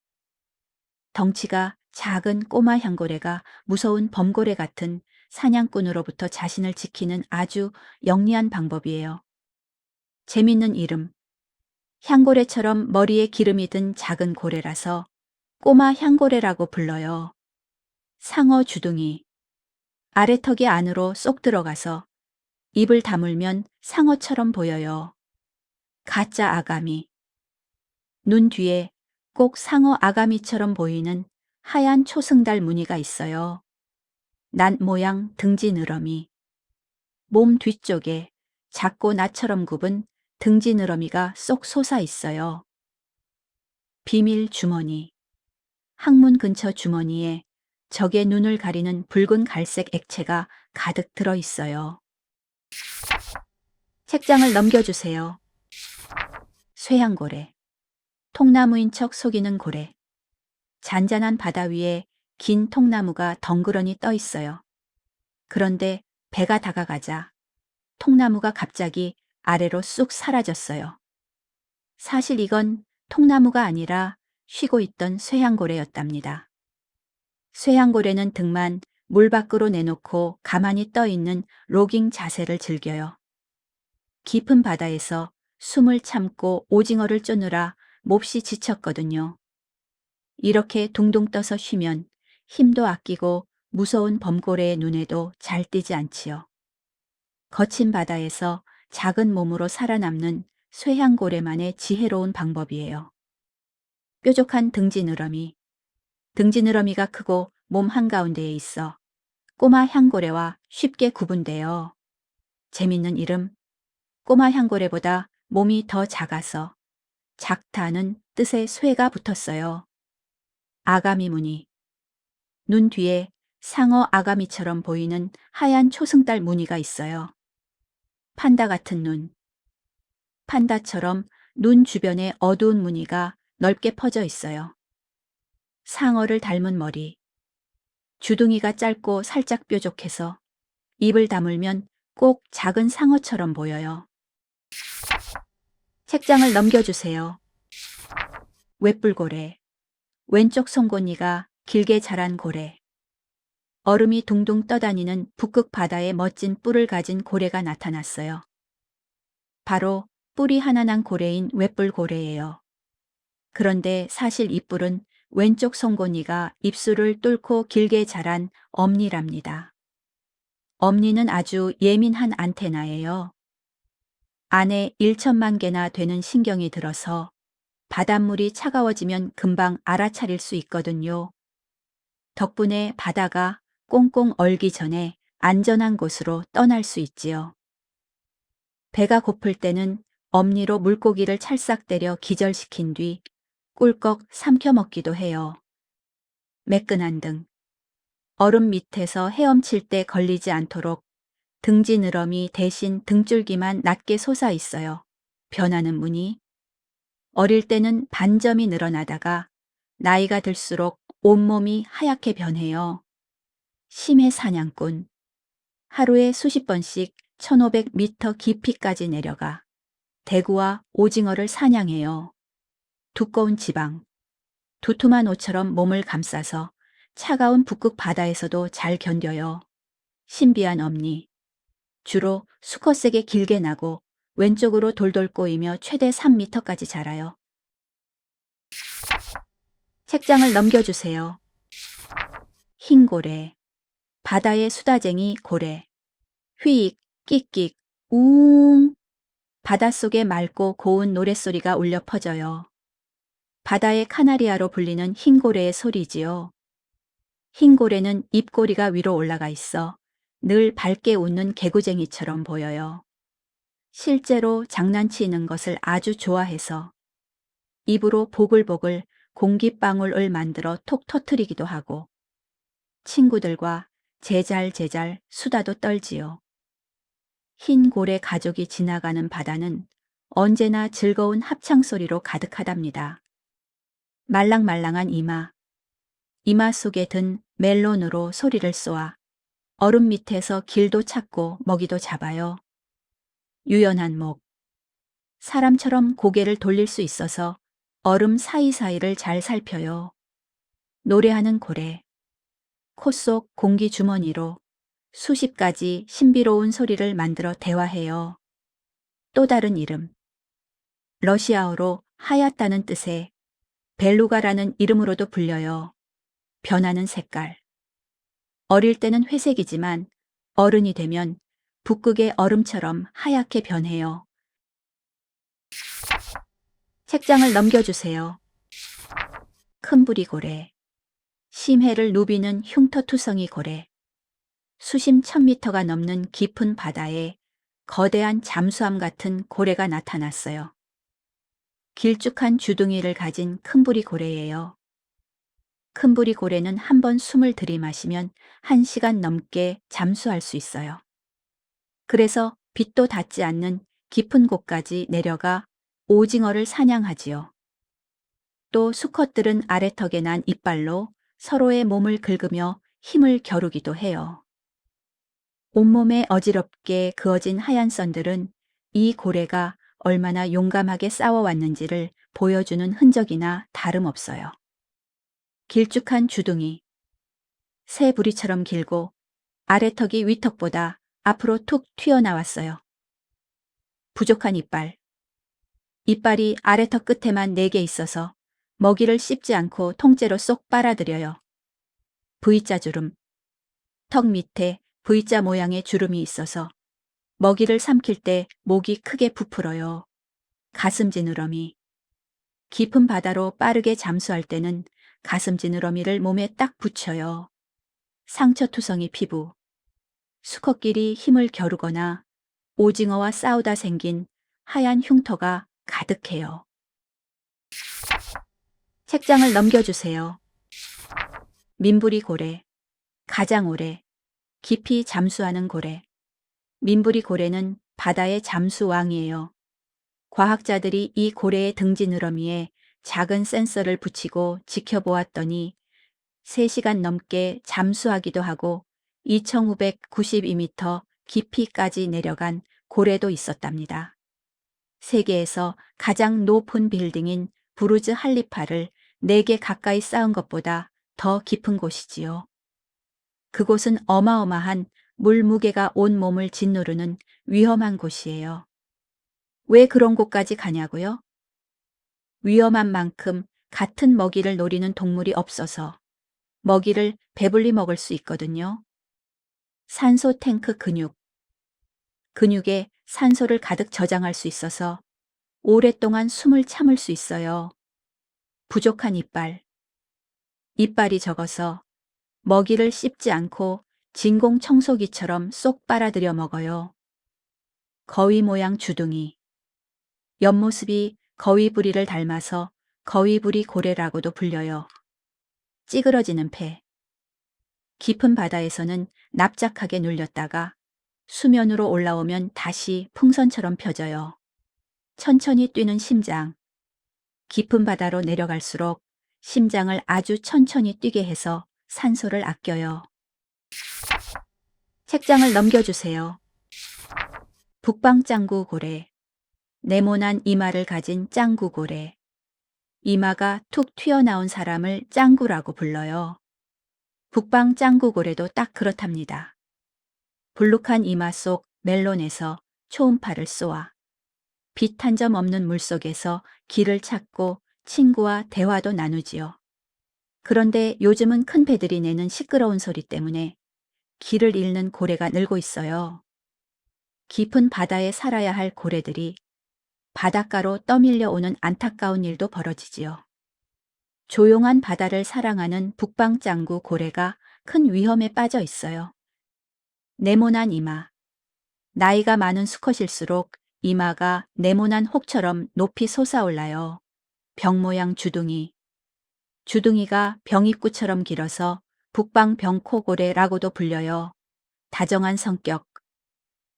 덩치가 작은 꼬마 향고래가 무서운 범고래 같은 사냥꾼으로부터 자신을 지키는 아주 영리한 방법이에요. 재밌는 이름. 향고래처럼 머리에 기름이 든 작은 고래라서 꼬마 향고래라고 불러요. 상어 주둥이. 아래턱이 안으로 쏙 들어가서 입을 다물면 상어처럼 보여요. 가짜 아가미. 눈 뒤에 꼭 상어 아가미처럼 보이는 하얀 초승달 무늬가 있어요. 낫 모양 등지 느러미. 몸 뒤쪽에 작고 나처럼 굽은 등지느러미가 쏙 솟아 있어요. 비밀 주머니. 항문 근처 주머니에 적의 눈을 가리는 붉은 갈색 액체가 가득 들어 있어요. 책장을 넘겨주세요. 쇠향고래. 통나무인 척 속이는 고래. 잔잔한 바다 위에 긴 통나무가 덩그러니 떠 있어요. 그런데 배가 다가가자 통나무가 갑자기 아래로 쑥 사라졌어요. 사실 이건 통나무가 아니라 쉬고 있던 쇠향고래였답니다. 쇠향고래는 등만 물 밖으로 내놓고 가만히 떠 있는 로깅 자세를 즐겨요. 깊은 바다에서 숨을 참고 오징어를 쫓느라 몹시 지쳤거든요. 이렇게 둥둥 떠서 쉬면 힘도 아끼고 무서운 범고래의 눈에도 잘 띄지 않지요. 거친 바다에서 작은 몸으로 살아남는 쇠향고래만의 지혜로운 방법이에요. 뾰족한 등지느러미. 등지느러미가 크고 몸 한가운데에 있어 꼬마 향고래와 쉽게 구분돼요. 재밌는 이름. 꼬마 향고래보다 몸이 더 작아서 작다는 뜻의 쇠가 붙었어요. 아가미 무늬. 눈 뒤에 상어 아가미처럼 보이는 하얀 초승달 무늬가 있어요. 판다 같은 눈. 판다처럼 눈 주변에 어두운 무늬가 넓게 퍼져 있어요. 상어를 닮은 머리. 주둥이가 짧고 살짝 뾰족해서 입을 다물면 꼭 작은 상어처럼 보여요. 책장을 넘겨주세요. 웹불고래. 왼쪽 송곳니가 길게 자란 고래. 얼음이 둥둥 떠다니는 북극 바다에 멋진 뿔을 가진 고래가 나타났어요. 바로 뿔이 하나 난 고래인 웹불고래예요. 그런데 사실 이 뿔은 왼쪽 송곳니가 입술을 뚫고 길게 자란 엄니랍니다. 엄니는 아주 예민한 안테나예요. 안에 1천만 개나 되는 신경이 들어서 바닷물이 차가워지면 금방 알아차릴 수 있거든요. 덕분에 바다가 꽁꽁 얼기 전에 안전한 곳으로 떠날 수 있지요. 배가 고플 때는 엄니로 물고기를 찰싹 때려 기절시킨 뒤 꿀꺽 삼켜 먹기도 해요. 매끈한 등. 얼음 밑에서 헤엄칠 때 걸리지 않도록 등지느러미 대신 등줄기만 낮게 솟아 있어요. 변하는 무늬. 어릴 때는 반점이 늘어나다가 나이가 들수록 온몸이 하얗게 변해요. 심해 사냥꾼. 하루에 수십 번씩 1500m 깊이까지 내려가 대구와 오징어를 사냥해요. 두꺼운 지방. 두툼한 옷처럼 몸을 감싸서 차가운 북극 바다에서도 잘 견뎌요. 신비한 엄니. 주로 수컷에게 길게 나고 왼쪽으로 돌돌 꼬이며 최대 3m까지 자라요. 책장을 넘겨주세요. 흰고래. 바다의 수다쟁이 고래. 휘익, 끽끽, 우웅. 바닷속에 맑고 고운 노랫소리가 울려 퍼져요. 바다의 카나리아로 불리는 흰고래의 소리지요. 흰고래는 입꼬리가 위로 올라가 있어 늘 밝게 웃는 개구쟁이처럼 보여요. 실제로 장난치는 것을 아주 좋아해서 입으로 보글보글 공기방울을 만들어 톡 터트리기도 하고 친구들과 제잘제잘 수다도 떨지요. 흰 고래 가족이 지나가는 바다는 언제나 즐거운 합창소리로 가득하답니다. 말랑말랑한 이마. 이마 속에 든 멜론으로 소리를 쏘아 얼음 밑에서 길도 찾고 먹이도 잡아요. 유연한 목. 사람처럼 고개를 돌릴 수 있어서 얼음 사이사이를 잘 살펴요. 노래하는 고래. 코 속 공기 주머니로 수십 가지 신비로운 소리를 만들어 대화해요. 또 다른 이름. 러시아어로 하얗다는 뜻의 벨루가라는 이름으로도 불려요. 변하는 색깔. 어릴 때는 회색이지만 어른이 되면 북극의 얼음처럼 하얗게 변해요. 책장을 넘겨주세요. 큰부리고래. 심해를 누비는 흉터투성이 고래. 수심 1000m가 넘는 깊은 바다에 거대한 잠수함 같은 고래가 나타났어요. 길쭉한 주둥이를 가진 큰부리 고래예요. 큰부리 고래는 한 번 숨을 들이마시면 1시간 넘게 잠수할 수 있어요. 그래서 빛도 닿지 않는 깊은 곳까지 내려가 오징어를 사냥하지요. 또 수컷들은 아래턱에 난 이빨로 서로의 몸을 긁으며 힘을 겨루기도 해요. 온몸에 어지럽게 그어진 하얀 선들은 이 고래가 얼마나 용감하게 싸워왔는지를 보여주는 흔적이나 다름없어요. 길쭉한 주둥이, 새 부리처럼 길고 아래턱이 위턱보다 앞으로 툭 튀어나왔어요. 부족한 이빨. 이빨이 아래턱 끝에만 4개 있어서 먹이를 씹지 않고 통째로 쏙 빨아들여요. V자 주름. 턱 밑에 V자 모양의 주름이 있어서 먹이를 삼킬 때 목이 크게 부풀어요. 가슴 지느러미. 깊은 바다로 빠르게 잠수할 때는 가슴 지느러미를 몸에 딱 붙여요. 상처투성이 피부. 수컷끼리 힘을 겨루거나 오징어와 싸우다 생긴 하얀 흉터가 가득해요. 책장을 넘겨주세요. 민부리 고래. 가장 오래 깊이 잠수하는 고래. 민부리 고래는 바다의 잠수왕이에요. 과학자들이 이 고래의 등 지느러미에 작은 센서를 붙이고 지켜보았더니 3시간 넘게 잠수하기도 하고 2,592m 깊이까지 내려간 고래도 있었답니다. 세계에서 가장 높은 빌딩인 부르즈 할리파를 4개 가까이 쌓은 것보다 더 깊은 곳이지요. 그곳은 어마어마한 물 무게가 온 몸을 짓누르는 위험한 곳이에요. 왜 그런 곳까지 가냐고요? 위험한 만큼 같은 먹이를 노리는 동물이 없어서 먹이를 배불리 먹을 수 있거든요. 산소 탱크 근육. 근육에 산소를 가득 저장할 수 있어서 오랫동안 숨을 참을 수 있어요. 부족한 이빨. 이빨이 적어서 먹이를 씹지 않고 진공 청소기처럼 쏙 빨아들여 먹어요. 거위 모양 주둥이. 옆모습이 거위부리를 닮아서 거위부리 고래라고도 불려요. 찌그러지는 폐. 깊은 바다에서는 납작하게 눌렸다가 수면으로 올라오면 다시 풍선처럼 펴져요. 천천히 뛰는 심장. 깊은 바다로 내려갈수록 심장을 아주 천천히 뛰게 해서 산소를 아껴요. 책장을 넘겨주세요. 북방짱구 고래. 네모난 이마를 가진 짱구 고래. 이마가 툭 튀어나온 사람을 짱구라고 불러요. 북방 짱구 고래도 딱 그렇답니다. 불룩한 이마 속 멜론에서 초음파를 쏘아 빛 한 점 없는 물속에서 길을 찾고 친구와 대화도 나누지요. 그런데 요즘은 큰 배들이 내는 시끄러운 소리 때문에 길을 잃는 고래가 늘고 있어요. 깊은 바다에 살아야 할 고래들이 바닷가로 떠밀려 오는 안타까운 일도 벌어지지요. 조용한 바다를 사랑하는 북방짱구 고래가 큰 위험에 빠져 있어요. 네모난 이마. 나이가 많은 수컷일수록 이마가 네모난 혹처럼 높이 솟아올라요. 병 모양 주둥이. 주둥이가 병입구처럼 길어서 북방병코고래라고도 불려요. 다정한 성격.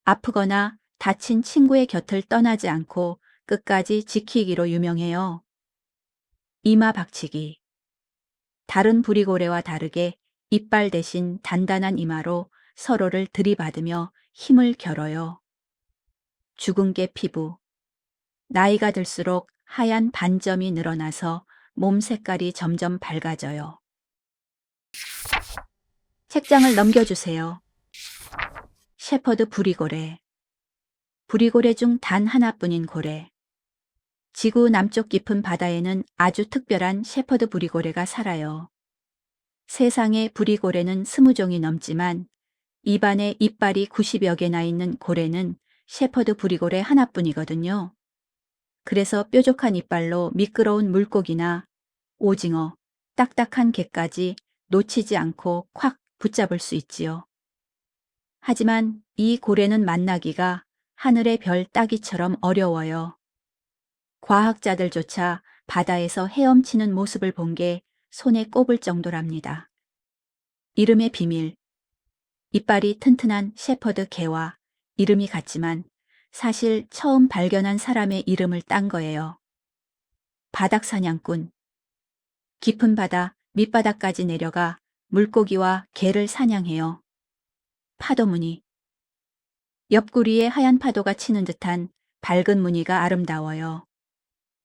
아프거나 다친 친구의 곁을 떠나지 않고 끝까지 지키기로 유명해요. 이마 박치기. 다른 부리고래와 다르게 이빨 대신 단단한 이마로 서로를 들이받으며 힘을 겨뤄요. 죽은 개 피부. 나이가 들수록 하얀 반점이 늘어나서 몸 색깔이 점점 밝아져요. 책장을 넘겨주세요. shepherd 부리고래. 부리고래 중 단 하나뿐인 고래. 지구 남쪽 깊은 바다에는 아주 특별한 shepherd 부리고래가 살아요. 세상에 부리고래는 20종이 넘지만 입안에 이빨이 90여 개나 있는 고래는 shepherd 부리고래 하나뿐이거든요. 그래서 뾰족한 이빨로 미끄러운 물고기나 오징어, 딱딱한 개까지 놓치지 않고 콱 붙잡을 수 있지요. 하지만 이 고래는 만나기가 하늘의 별 따기처럼 어려워요. 과학자들조차 바다에서 헤엄치는 모습을 본 게 손에 꼽을 정도랍니다. 이름의 비밀. 이빨이 튼튼한 shepherd 개와 이름이 같지만 사실 처음 발견한 사람의 이름을 딴 거예요. 바닥 사냥꾼. 깊은 바다 밑바닥까지 내려가 물고기와 개를 사냥해요. 파도 무늬. 옆구리에 하얀 파도가 치는 듯한 밝은 무늬가 아름다워요.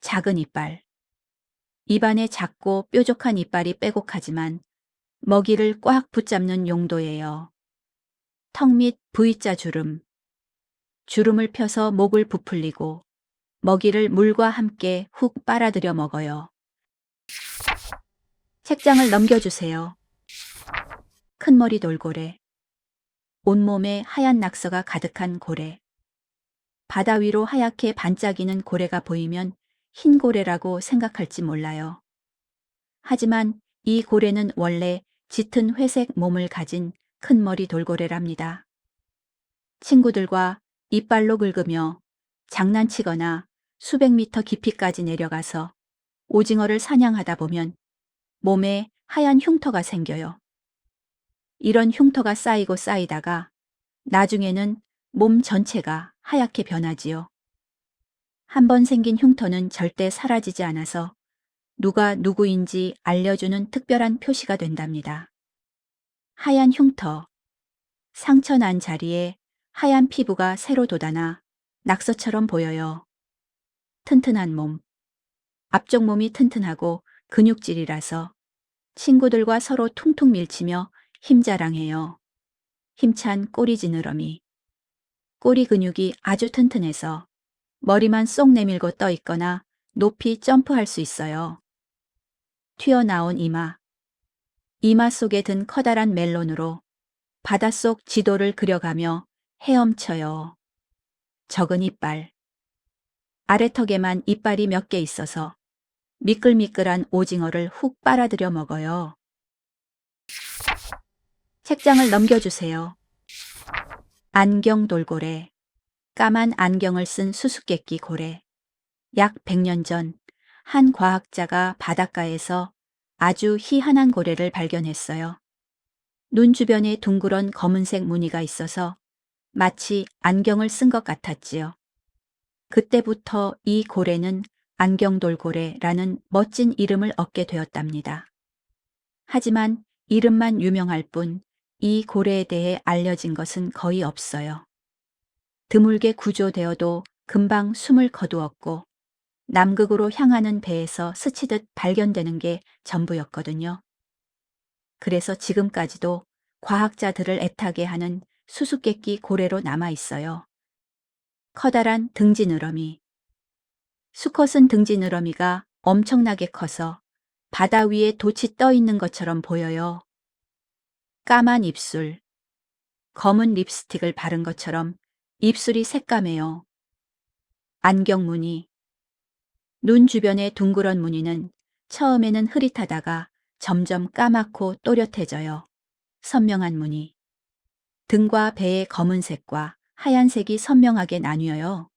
작은 이빨. 입안에 작고 뾰족한 이빨이 빼곡하지만 먹이를 꽉 붙잡는 용도예요. 턱 밑 V자 주름. 주름을 펴서 목을 부풀리고 먹이를 물과 함께 훅 빨아들여 먹어요. 책장을 넘겨주세요. 큰 머리 돌고래. 온몸에 하얀 낙서가 가득한 고래. 바다 위로 하얗게 반짝이는 고래가 보이면 흰 고래라고 생각할지 몰라요. 하지만 이 고래는 원래 짙은 회색 몸을 가진 큰 머리 돌고래랍니다. 친구들과 이빨로 긁으며 장난치거나 수백 미터 깊이까지 내려가서 오징어를 사냥하다 보면 몸에 하얀 흉터가 생겨요. 이런 흉터가 쌓이고 쌓이다가 나중에는 몸 전체가 하얗게 변하지요. 한 번 생긴 흉터는 절대 사라지지 않아서 누가 누구인지 알려주는 특별한 표시가 된답니다. 하얀 흉터. 상처 난 자리에 하얀 피부가 새로 돋아나 낙서처럼 보여요. 튼튼한 몸. 앞쪽 몸이 튼튼하고 근육질이라서 친구들과 서로 퉁퉁 밀치며 힘자랑해요. 힘찬 꼬리 지느러미. 꼬리 근육이 아주 튼튼해서 머리만 쏙 내밀고 떠 있거나 높이 점프할 수 있어요. 튀어나온 이마. 이마 속에 든 커다란 멜론으로 바닷속 지도를 그려가며 헤엄쳐요. 적은 이빨. 아래턱에만 이빨이 몇 개 있어서 미끌미끌한 오징어를 훅 빨아들여 먹어요. 책장을 넘겨주세요. 안경 돌고래. 까만 안경을 쓴 수수께끼 고래. 약 100년 전 한 과학자가 바닷가에서 아주 희한한 고래를 발견했어요. 눈 주변에 둥그런 검은색 무늬가 있어서 마치 안경을 쓴 것 같았지요. 그때부터 이 고래는 안경돌고래라는 멋진 이름을 얻게 되었답니다. 하지만 이름만 유명할 뿐 이 고래에 대해 알려진 것은 거의 없어요. 드물게 구조되어도 금방 숨을 거두었고 남극으로 향하는 배에서 스치듯 발견되는 게 전부였거든요. 그래서 지금까지도 과학자들을 애타게 하는 수수께끼 고래로 남아 있어요. 커다란 등지느러미. 수컷은 등지느러미가 엄청나게 커서 바다 위에 돛이 떠 있는 것처럼 보여요. 까만 입술. 검은 립스틱을 바른 것처럼 입술이 새까매요. 안경 무늬. 눈 주변의 둥그런 무늬는 처음에는 흐릿하다가 점점 까맣고 또렷해져요. 선명한 무늬. 등과 배의 검은색과 하얀색이 선명하게 나뉘어요.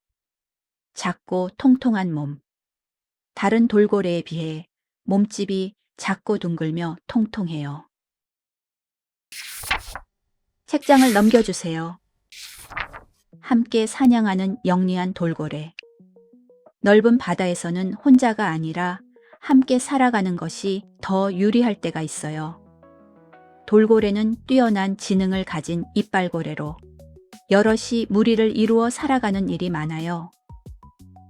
작고 통통한 몸. 다른 돌고래에 비해 몸집이 작고 둥글며 통통해요. 책장을 넘겨주세요. 함께 사냥하는 영리한 돌고래. 넓은 바다에서는 혼자가 아니라 함께 살아가는 것이 더 유리할 때가 있어요. 돌고래는 뛰어난 지능을 가진 이빨고래로 여럿이 무리를 이루어 살아가는 일이 많아요.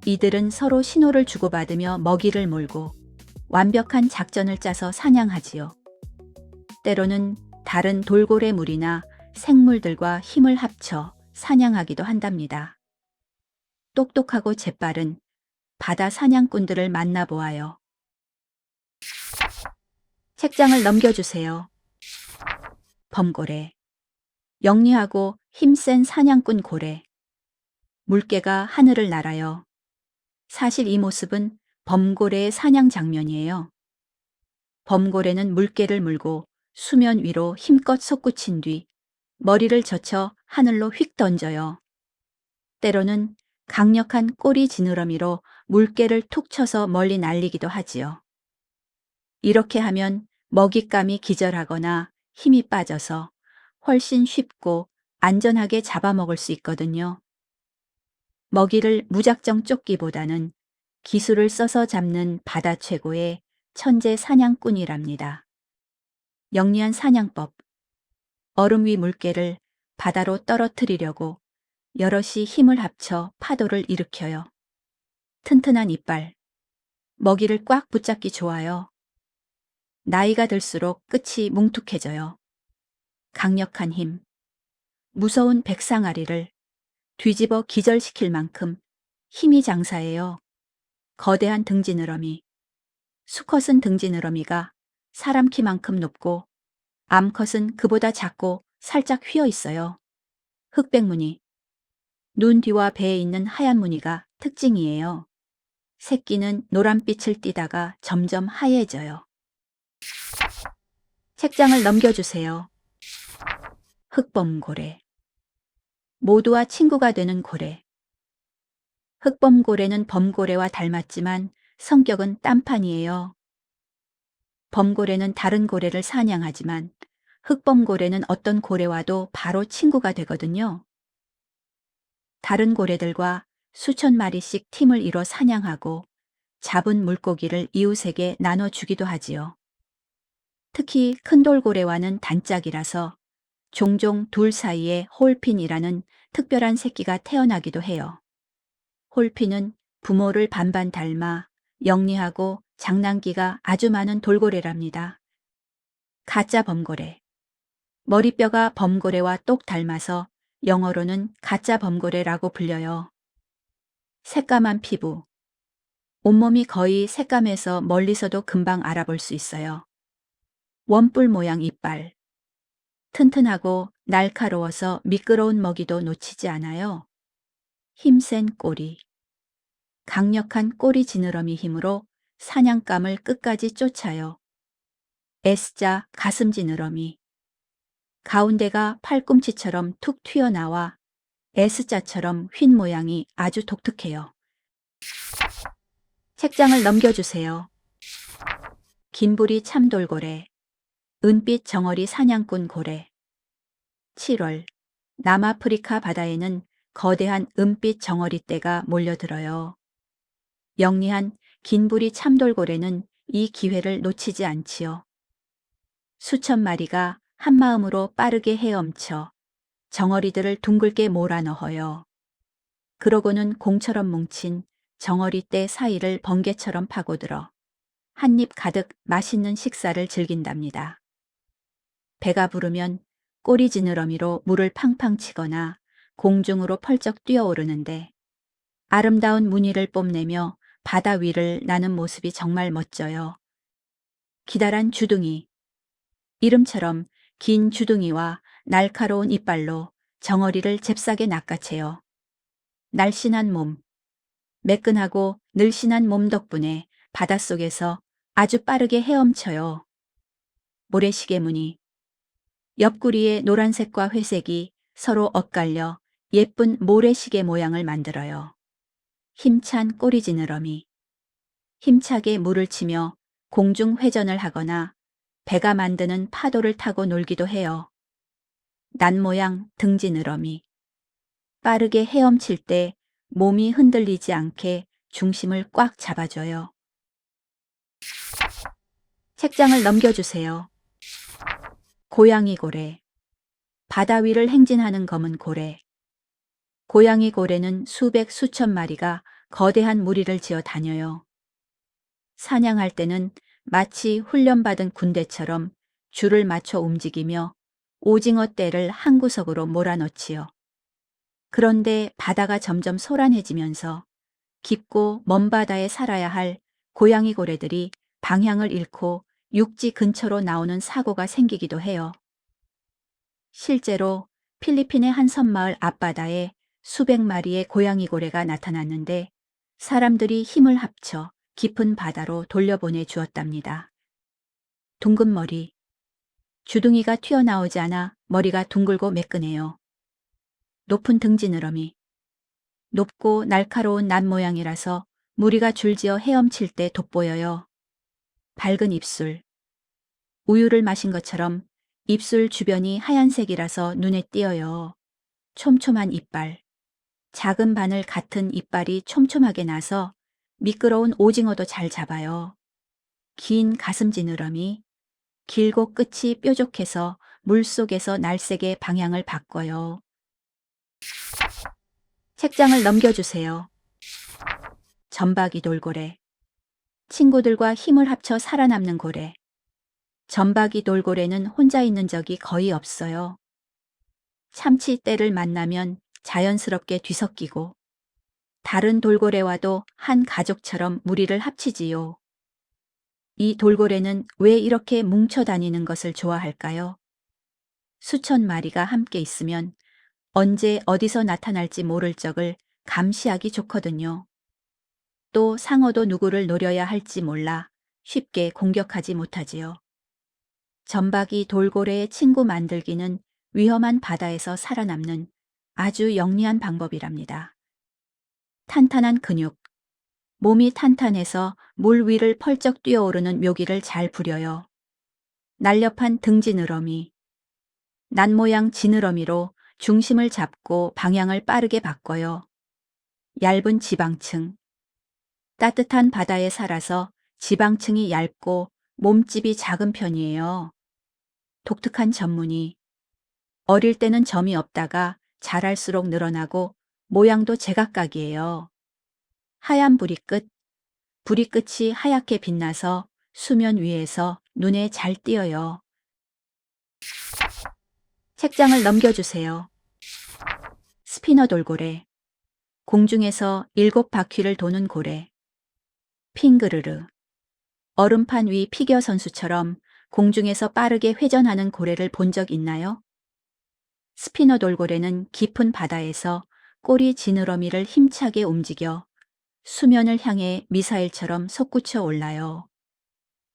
이들은 서로 신호를 주고받으며 먹이를 몰고 완벽한 작전을 짜서 사냥하지요. 때로는 다른 돌고래 무리나 생물들과 힘을 합쳐 사냥하기도 한답니다. 똑똑하고 재빠른 바다 사냥꾼들을 만나보아요. 책장을 넘겨주세요. 범고래. 영리하고 힘센 사냥꾼 고래. 물개가 하늘을 날아요. 사실 이 모습은 범고래의 사냥 장면이에요. 범고래는 물개를 물고 수면 위로 힘껏 솟구친 뒤 머리를 젖혀 하늘로 휙 던져요. 때로는 강력한 꼬리 지느러미로 물개를 툭 쳐서 멀리 날리기도 하지요. 이렇게 하면 먹잇감이 기절하거나 힘이 빠져서 훨씬 쉽고 안전하게 잡아먹을 수 있거든요. 먹이를 무작정 쫓기보다는 기술을 써서 잡는 바다 최고의 천재 사냥꾼이랍니다. 영리한 사냥법. 얼음 위 물개를 바다로 떨어뜨리려고 여럿이 힘을 합쳐 파도를 일으켜요. 튼튼한 이빨. 먹이를 꽉 붙잡기 좋아요. 나이가 들수록 끝이 뭉툭해져요. 강력한 힘. 무서운 백상아리를 뒤집어 기절시킬 만큼 힘이 장사예요. 거대한 등지느러미. 수컷은 등지느러미가 사람 키만큼 높고 암컷은 그보다 작고 살짝 휘어 있어요. 흑백무늬. 눈 뒤와 배에 있는 하얀 무늬가 특징이에요. 새끼는 노란빛을 띠다가 점점 하얘져요. 책장을 넘겨주세요. 흑범고래. 모두와 친구가 되는 고래. 흑범고래는 범고래와 닮았지만 성격은 딴판이에요. 범고래는 다른 고래를 사냥하지만 흑범고래는 어떤 고래와도 바로 친구가 되거든요. 다른 고래들과 수천 마리씩 팀을 이뤄 사냥하고 잡은 물고기를 이웃에게 나눠주기도 하지요. 특히 큰 돌고래와는 단짝이라서 종종 둘 사이에 홀핀이라는 특별한 새끼가 태어나기도 해요. 홀핀은 부모를 반반 닮아 영리하고 장난기가 아주 많은 돌고래랍니다. 가짜 범고래. 머리뼈가 범고래와 똑 닮아서 영어로는 가짜 범고래라고 불려요. 새까만 피부. 온몸이 거의 새까매서 멀리서도 금방 알아볼 수 있어요. 원뿔 모양 이빨. 튼튼하고 날카로워서 미끄러운 먹이도 놓치지 않아요. 힘센 꼬리. 강력한 꼬리 지느러미 힘으로 사냥감을 끝까지 쫓아요. S자 가슴 지느러미. 가운데가 팔꿈치처럼 툭 튀어나와 S자처럼 휜 모양이 아주 독특해요. 책장을 넘겨주세요. 긴부리 참돌고래. 은빛 정어리 사냥꾼 고래. 7월, 남아프리카 바다에는 거대한 은빛 정어리 떼가 몰려들어요. 영리한 긴부리 참돌고래는 이 기회를 놓치지 않지요. 수천 마리가 한마음으로 빠르게 헤엄쳐 정어리들을 둥글게 몰아넣어요. 그러고는 공처럼 뭉친 정어리 떼 사이를 번개처럼 파고들어 한 입 가득 맛있는 식사를 즐긴답니다. 배가 부르면 꼬리 지느러미로 물을 팡팡 치거나 공중으로 펄쩍 뛰어오르는데 아름다운 무늬를 뽐내며 바다 위를 나는 모습이 정말 멋져요. 기다란 주둥이. 이름처럼 긴 주둥이와 날카로운 이빨로 정어리를 잽싸게 낚아채요. 날씬한 몸. 매끈하고 늘씬한 몸 덕분에 바닷속에서 아주 빠르게 헤엄쳐요. 모래시계 무늬. 옆구리의 노란색과 회색이 서로 엇갈려 예쁜 모래시계 모양을 만들어요. 힘찬 꼬리 지느러미. 힘차게 물을 치며 공중 회전을 하거나 배가 만드는 파도를 타고 놀기도 해요. 난 모양 등 지느러미. 빠르게 헤엄칠 때 몸이 흔들리지 않게 중심을 꽉 잡아줘요. 책장을 넘겨주세요. 고양이 고래. 바다 위를 행진하는 검은 고래. 고양이 고래는 수백 수천 마리가 거대한 무리를 지어 다녀요. 사냥할 때는 마치 훈련받은 군대처럼 줄을 맞춰 움직이며 오징어 떼를 한 구석으로 몰아넣지요. 그런데 바다가 점점 소란해지면서 깊고 먼 바다에 살아야 할 고양이 고래들이 방향을 잃고 육지 근처로 나오는 사고가 생기기도 해요. 실제로 필리핀의 한 섬마을 앞바다에 수백 마리의 고양이 고래가 나타났는데 사람들이 힘을 합쳐 깊은 바다로 돌려보내 주었답니다. 둥근 머리. 주둥이가 튀어나오지 않아 머리가 둥글고 매끈해요. 높은 등 지느러미. 높고 날카로운 낫 모양이라서 무리가 줄지어 헤엄칠 때 돋보여요. 밝은 입술. 우유를 마신 것처럼 입술 주변이 하얀색이라서 눈에 띄어요. 촘촘한 이빨. 작은 바늘 같은 이빨이 촘촘하게 나서 미끄러운 오징어도 잘 잡아요. 긴 가슴 지느러미. 길고 끝이 뾰족해서 물속에서 날쌔게 방향을 바꿔요. 책장을 넘겨주세요. 점박이 돌고래. 친구들과 힘을 합쳐 살아남는 고래. 점박이 돌고래는 혼자 있는 적이 거의 없어요. 참치떼를 만나면 자연스럽게 뒤섞이고 다른 돌고래와도 한 가족처럼 무리를 합치지요. 이 돌고래는 왜 이렇게 뭉쳐 다니는 것을 좋아할까요? 수천 마리가 함께 있으면 언제 어디서 나타날지 모를 적을 감시하기 좋거든요. 또 상어도 누구를 노려야 할지 몰라 쉽게 공격하지 못하지요. 점박이 돌고래의 친구 만들기는 위험한 바다에서 살아남는 아주 영리한 방법이랍니다. 탄탄한 근육. 몸이 탄탄해서 물 위를 펄쩍 뛰어오르는 묘기를 잘 부려요. 날렵한 등지느러미. 낫 모양 지느러미로 중심을 잡고 방향을 빠르게 바꿔요. 얇은 지방층. 따뜻한 바다에 살아서 지방층이 얇고 몸집이 작은 편이에요. 독특한 전문이. 어릴 때는 점이 없다가 자랄수록 늘어나고 모양도 제각각이에요. 하얀 부리끝. 부리끝이 하얗게 빛나서 수면 위에서 눈에 잘 띄어요. 책장을 넘겨주세요. 스피너 돌고래. 공중에서 7바퀴를 도는 고래. 핑그르르. 얼음판 위 피겨 선수처럼 공중에서 빠르게 회전하는 고래를 본 적 있나요? 스피너 돌고래는 깊은 바다에서 꼬리 지느러미를 힘차게 움직여 수면을 향해 미사일처럼 솟구쳐 올라요.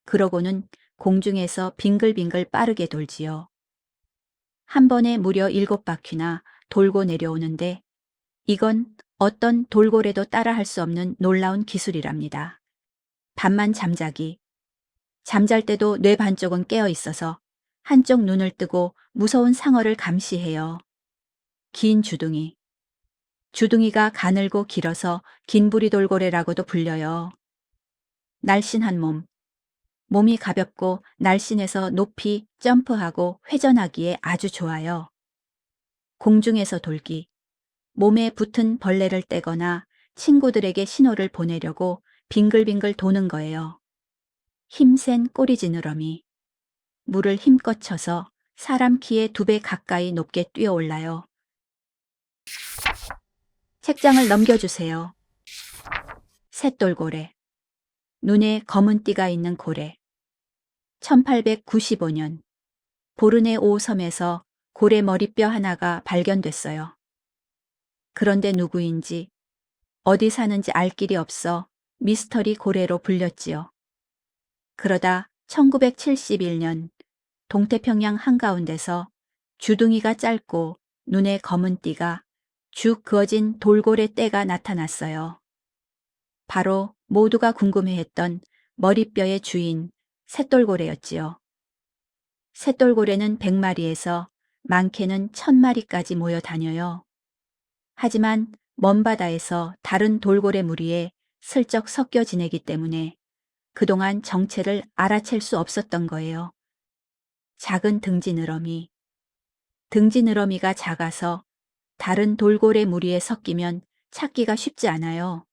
그러고는 공중에서 빙글빙글 빠르게 돌지요. 한 번에 무려 7바퀴나 돌고 내려오는데 이건 어떤 돌고래도 따라할 수 없는 놀라운 기술이랍니다. 밤만 잠자기. 잠잘 때도 뇌 반쪽은 깨어 있어서 한쪽 눈을 뜨고 무서운 상어를 감시해요. 긴 주둥이. 주둥이가 가늘고 길어서 긴부리 돌고래라고도 불려요. 날씬한 몸. 몸이 가볍고 날씬해서 높이 점프하고 회전하기에 아주 좋아요. 공중에서 돌기. 몸에 붙은 벌레를 떼거나 친구들에게 신호를 보내려고 빙글빙글 도는 거예요. 힘센 꼬리 지느러미. 물을 힘껏 쳐서 사람 키의 2배 가까이 높게 뛰어올라요. 책장을 넘겨주세요. 쇳돌고래. 눈에 검은 띠가 있는 고래. 1895년 보르네오 섬에서 고래 머리뼈 하나가 발견됐어요. 그런데 누구인지 어디 사는지 알 길이 없어 미스터리 고래로 불렸지요. 그러다 1971년 동태평양 한가운데서 주둥이가 짧고 눈에 검은 띠가 죽 그어진 돌고래 떼가 나타났어요. 바로 모두가 궁금해했던 머리뼈의 주인 쇳돌고래였지요. 쇳돌고래는 100마리에서 많게는 1000마리까지 모여 다녀요. 하지만 먼 바다에서 다른 돌고래 무리에 슬쩍 섞여 지내기 때문에 그동안 정체를 알아챌 수 없었던 거예요. 작은 등지느러미. 등지느러미가 작아서 다른 돌고래 무리에 섞이면 찾기가 쉽지 않아요.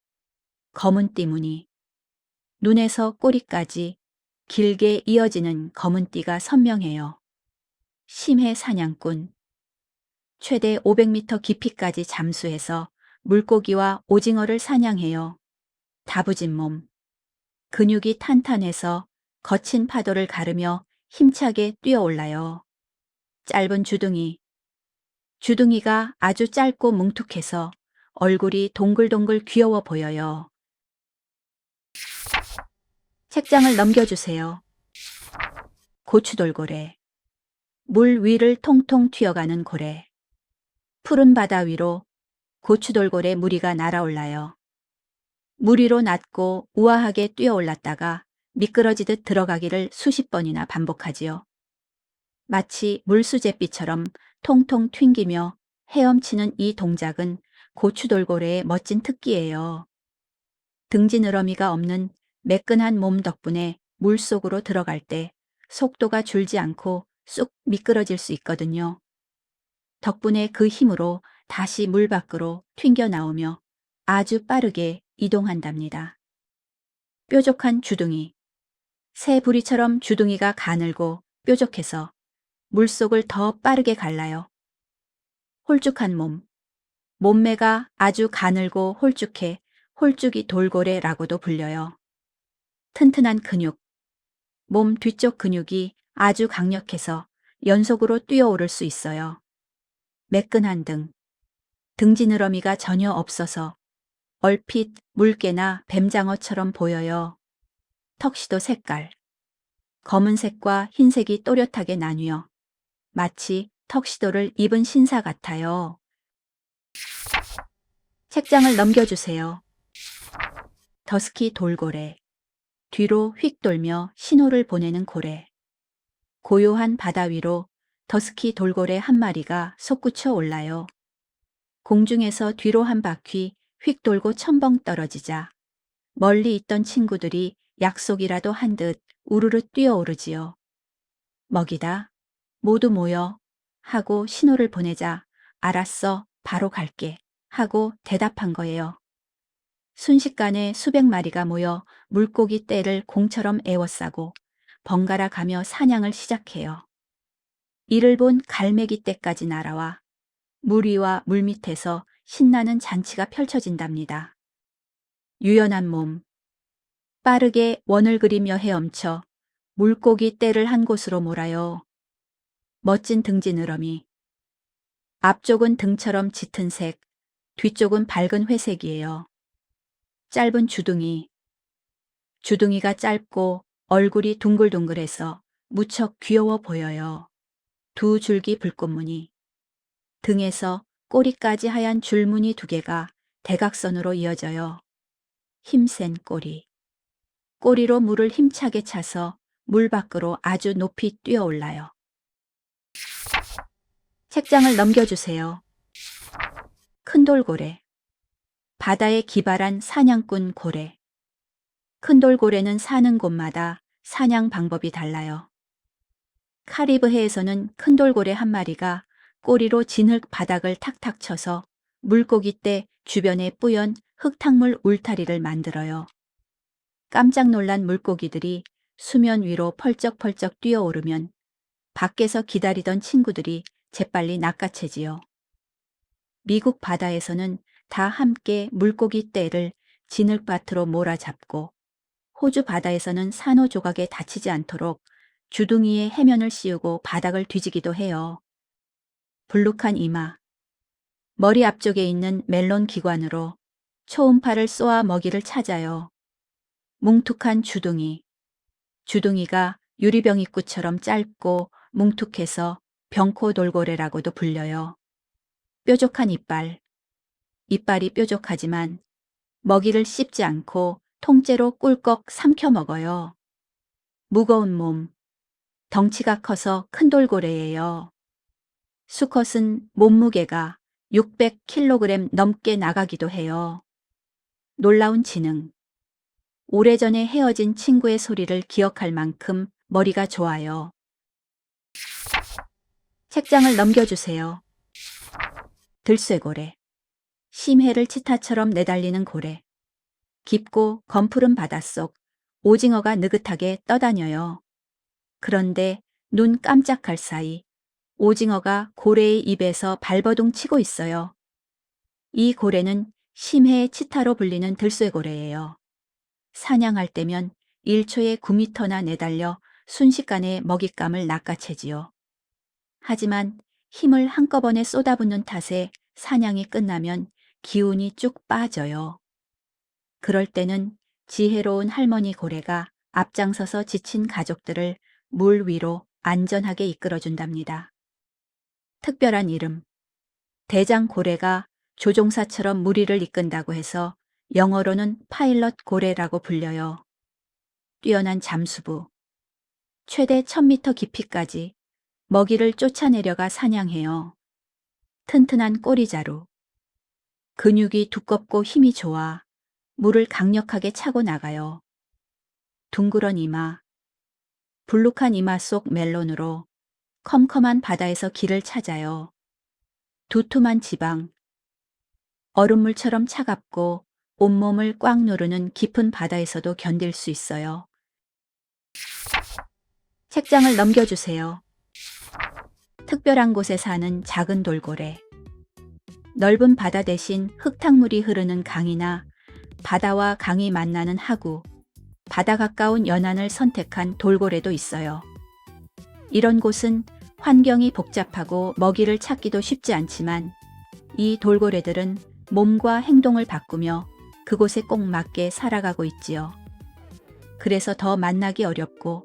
검은 띠 무늬. 눈에서 꼬리까지 길게 이어지는 검은 띠가 선명해요. 심해 사냥꾼. 최대 500m 깊이까지 잠수해서 물고기와 오징어를 사냥해요. 다부진 몸. 근육이 탄탄해서 거친 파도를 가르며 힘차게 뛰어올라요. 짧은 주둥이. 주둥이가 아주 짧고 뭉툭해서 얼굴이 동글동글 귀여워 보여요. 책장을 넘겨주세요. 고추돌고래. 물 위를 통통 튀어가는 고래. 푸른 바다 위로 고추돌고래 무리가 날아올라요. 무리로 낮고 우아하게 뛰어올랐다가 미끄러지듯 들어가기를 수십 번이나 반복하지요. 마치 물수제비처럼 통통 튕기며 헤엄치는 이 동작은 고추돌고래의 멋진 특기예요. 등지느러미가 없는 매끈한 몸 덕분에 물속으로 들어갈 때 속도가 줄지 않고 쑥 미끄러질 수 있거든요. 덕분에 그 힘으로 다시 물 밖으로 튕겨 나오며 아주 빠르게 이동한답니다. 뾰족한 주둥이. 새 부리처럼 주둥이가 가늘고 뾰족해서 물속을 더 빠르게 갈라요. 홀쭉한 몸. 몸매가 아주 가늘고 홀쭉해 홀쭉이 돌고래라고도 불려요. 튼튼한 근육. 몸 뒤쪽 근육이 아주 강력해서 연속으로 뛰어오를 수 있어요. 매끈한 등. 등지느러미가 전혀 없어서 얼핏 물개나 뱀장어처럼 보여요. 턱시도 색깔. 검은색과 흰색이 또렷하게 나뉘어 마치 턱시도를 입은 신사 같아요. 책장을 넘겨주세요. 더스키 돌고래. 뒤로 휙 돌며 신호를 보내는 고래. 고요한 바다 위로 더스키 돌고래 한 마리가 솟구쳐 올라요. 공중에서 뒤로 한 바퀴 휙 돌고 첨벙 떨어지자 멀리 있던 친구들이 약속이라도 한 듯 우르르 뛰어오르지요. 먹이다. 모두 모여 하고 신호를 보내자 알았어, 바로 갈게 하고 대답한 거예요. 순식간에 수백 마리가 모여 물고기 떼를 공처럼 에워싸고 번갈아 가며 사냥을 시작해요. 이를 본 갈매기 떼까지 날아와 물 위와 물 밑에서 신나는 잔치가 펼쳐진답니다. 유연한 몸. 빠르게 원을 그리며 헤엄쳐 물고기 떼를 한 곳으로 몰아요. 멋진 등지느러미. 앞쪽은 등처럼 짙은 색, 뒤쪽은 밝은 회색이에요. 짧은 주둥이. 주둥이가 짧고 얼굴이 둥글둥글해서 무척 귀여워 보여요. 두 줄기 불꽃무늬. 등에서 꼬리까지 하얀 줄무늬 두 개가 대각선으로 이어져요. 힘센 꼬리. 꼬리로 물을 힘차게 차서 물 밖으로 아주 높이 뛰어올라요. 책장을 넘겨주세요. 큰 돌고래. 바다에 기발한 사냥꾼 고래. 큰 돌고래는 사는 곳마다 사냥 방법이 달라요. 카리브해에서는 큰 돌고래 한 마리가 꼬리로 진흙 바닥을 탁탁 쳐서 물고기 떼 주변에 뿌연 흙탕물 울타리를 만들어요. 깜짝 놀란 물고기들이 수면 위로 펄쩍펄쩍 뛰어오르면 밖에서 기다리던 친구들이 재빨리 낚아채지요. 미국 바다에서는 다 함께 물고기 떼를 진흙밭으로 몰아잡고 호주 바다에서는 산호 조각에 다치지 않도록 주둥이에 해면을 씌우고 바닥을 뒤지기도 해요. 불룩한 이마. 머리 앞쪽에 있는 멜론 기관으로 초음파를 쏘아 먹이를 찾아요. 뭉툭한 주둥이. 주둥이가 유리병 입구처럼 짧고 뭉툭해서 병코 돌고래라고도 불려요. 뾰족한 이빨. 이빨이 뾰족하지만 먹이를 씹지 않고 통째로 꿀꺽 삼켜 먹어요. 무거운 몸. 덩치가 커서 큰 돌고래예요. 수컷은 몸무게가 600kg 넘게 나가기도 해요. 놀라운 지능. 오래전에 헤어진 친구의 소리를 기억할 만큼 머리가 좋아요. 책장을 넘겨주세요. 들쇠고래. 심해를 치타처럼 내달리는 고래. 깊고 검푸른 바닷속 오징어가 느긋하게 떠다녀요. 그런데 눈 깜짝할 사이 오징어가 고래의 입에서 발버둥 치고 있어요. 이 고래는 심해의 치타로 불리는 들쇠고래예요. 사냥할 때면 1초에 9m나 내달려 순식간에 먹잇감을 낚아채지요. 하지만 힘을 한꺼번에 쏟아붓는 탓에 사냥이 끝나면 기운이 쭉 빠져요. 그럴 때는 지혜로운 할머니 고래가 앞장서서 지친 가족들을 물 위로 안전하게 이끌어준답니다. 특별한 이름. 대장 고래가 조종사처럼 무리를 이끈다고 해서 영어로는 파일럿 고래라고 불려요. 뛰어난 잠수부, 최대 1000m 깊이까지 먹이를 쫓아내려가 사냥해요. 튼튼한 꼬리자루, 근육이 두껍고 힘이 좋아 물을 강력하게 차고 나가요. 둥그런 이마, 불룩한 이마 속 멜론으로 컴컴한 바다에서 길을 찾아요. 두툼한 지방, 얼음물처럼 차갑고 온몸을 꽉 누르는 깊은 바다에서도 견딜 수 있어요. 책장을 넘겨주세요. 특별한 곳에 사는 작은 돌고래. 넓은 바다 대신 흙탕물이 흐르는 강이나 바다와 강이 만나는 하구, 바다 가까운 연안을 선택한 돌고래도 있어요. 이런 곳은 환경이 복잡하고 먹이를 찾기도 쉽지 않지만 이 돌고래들은 몸과 행동을 바꾸며 그곳에 꼭 맞게 살아가고 있지요. 그래서 더 만나기 어렵고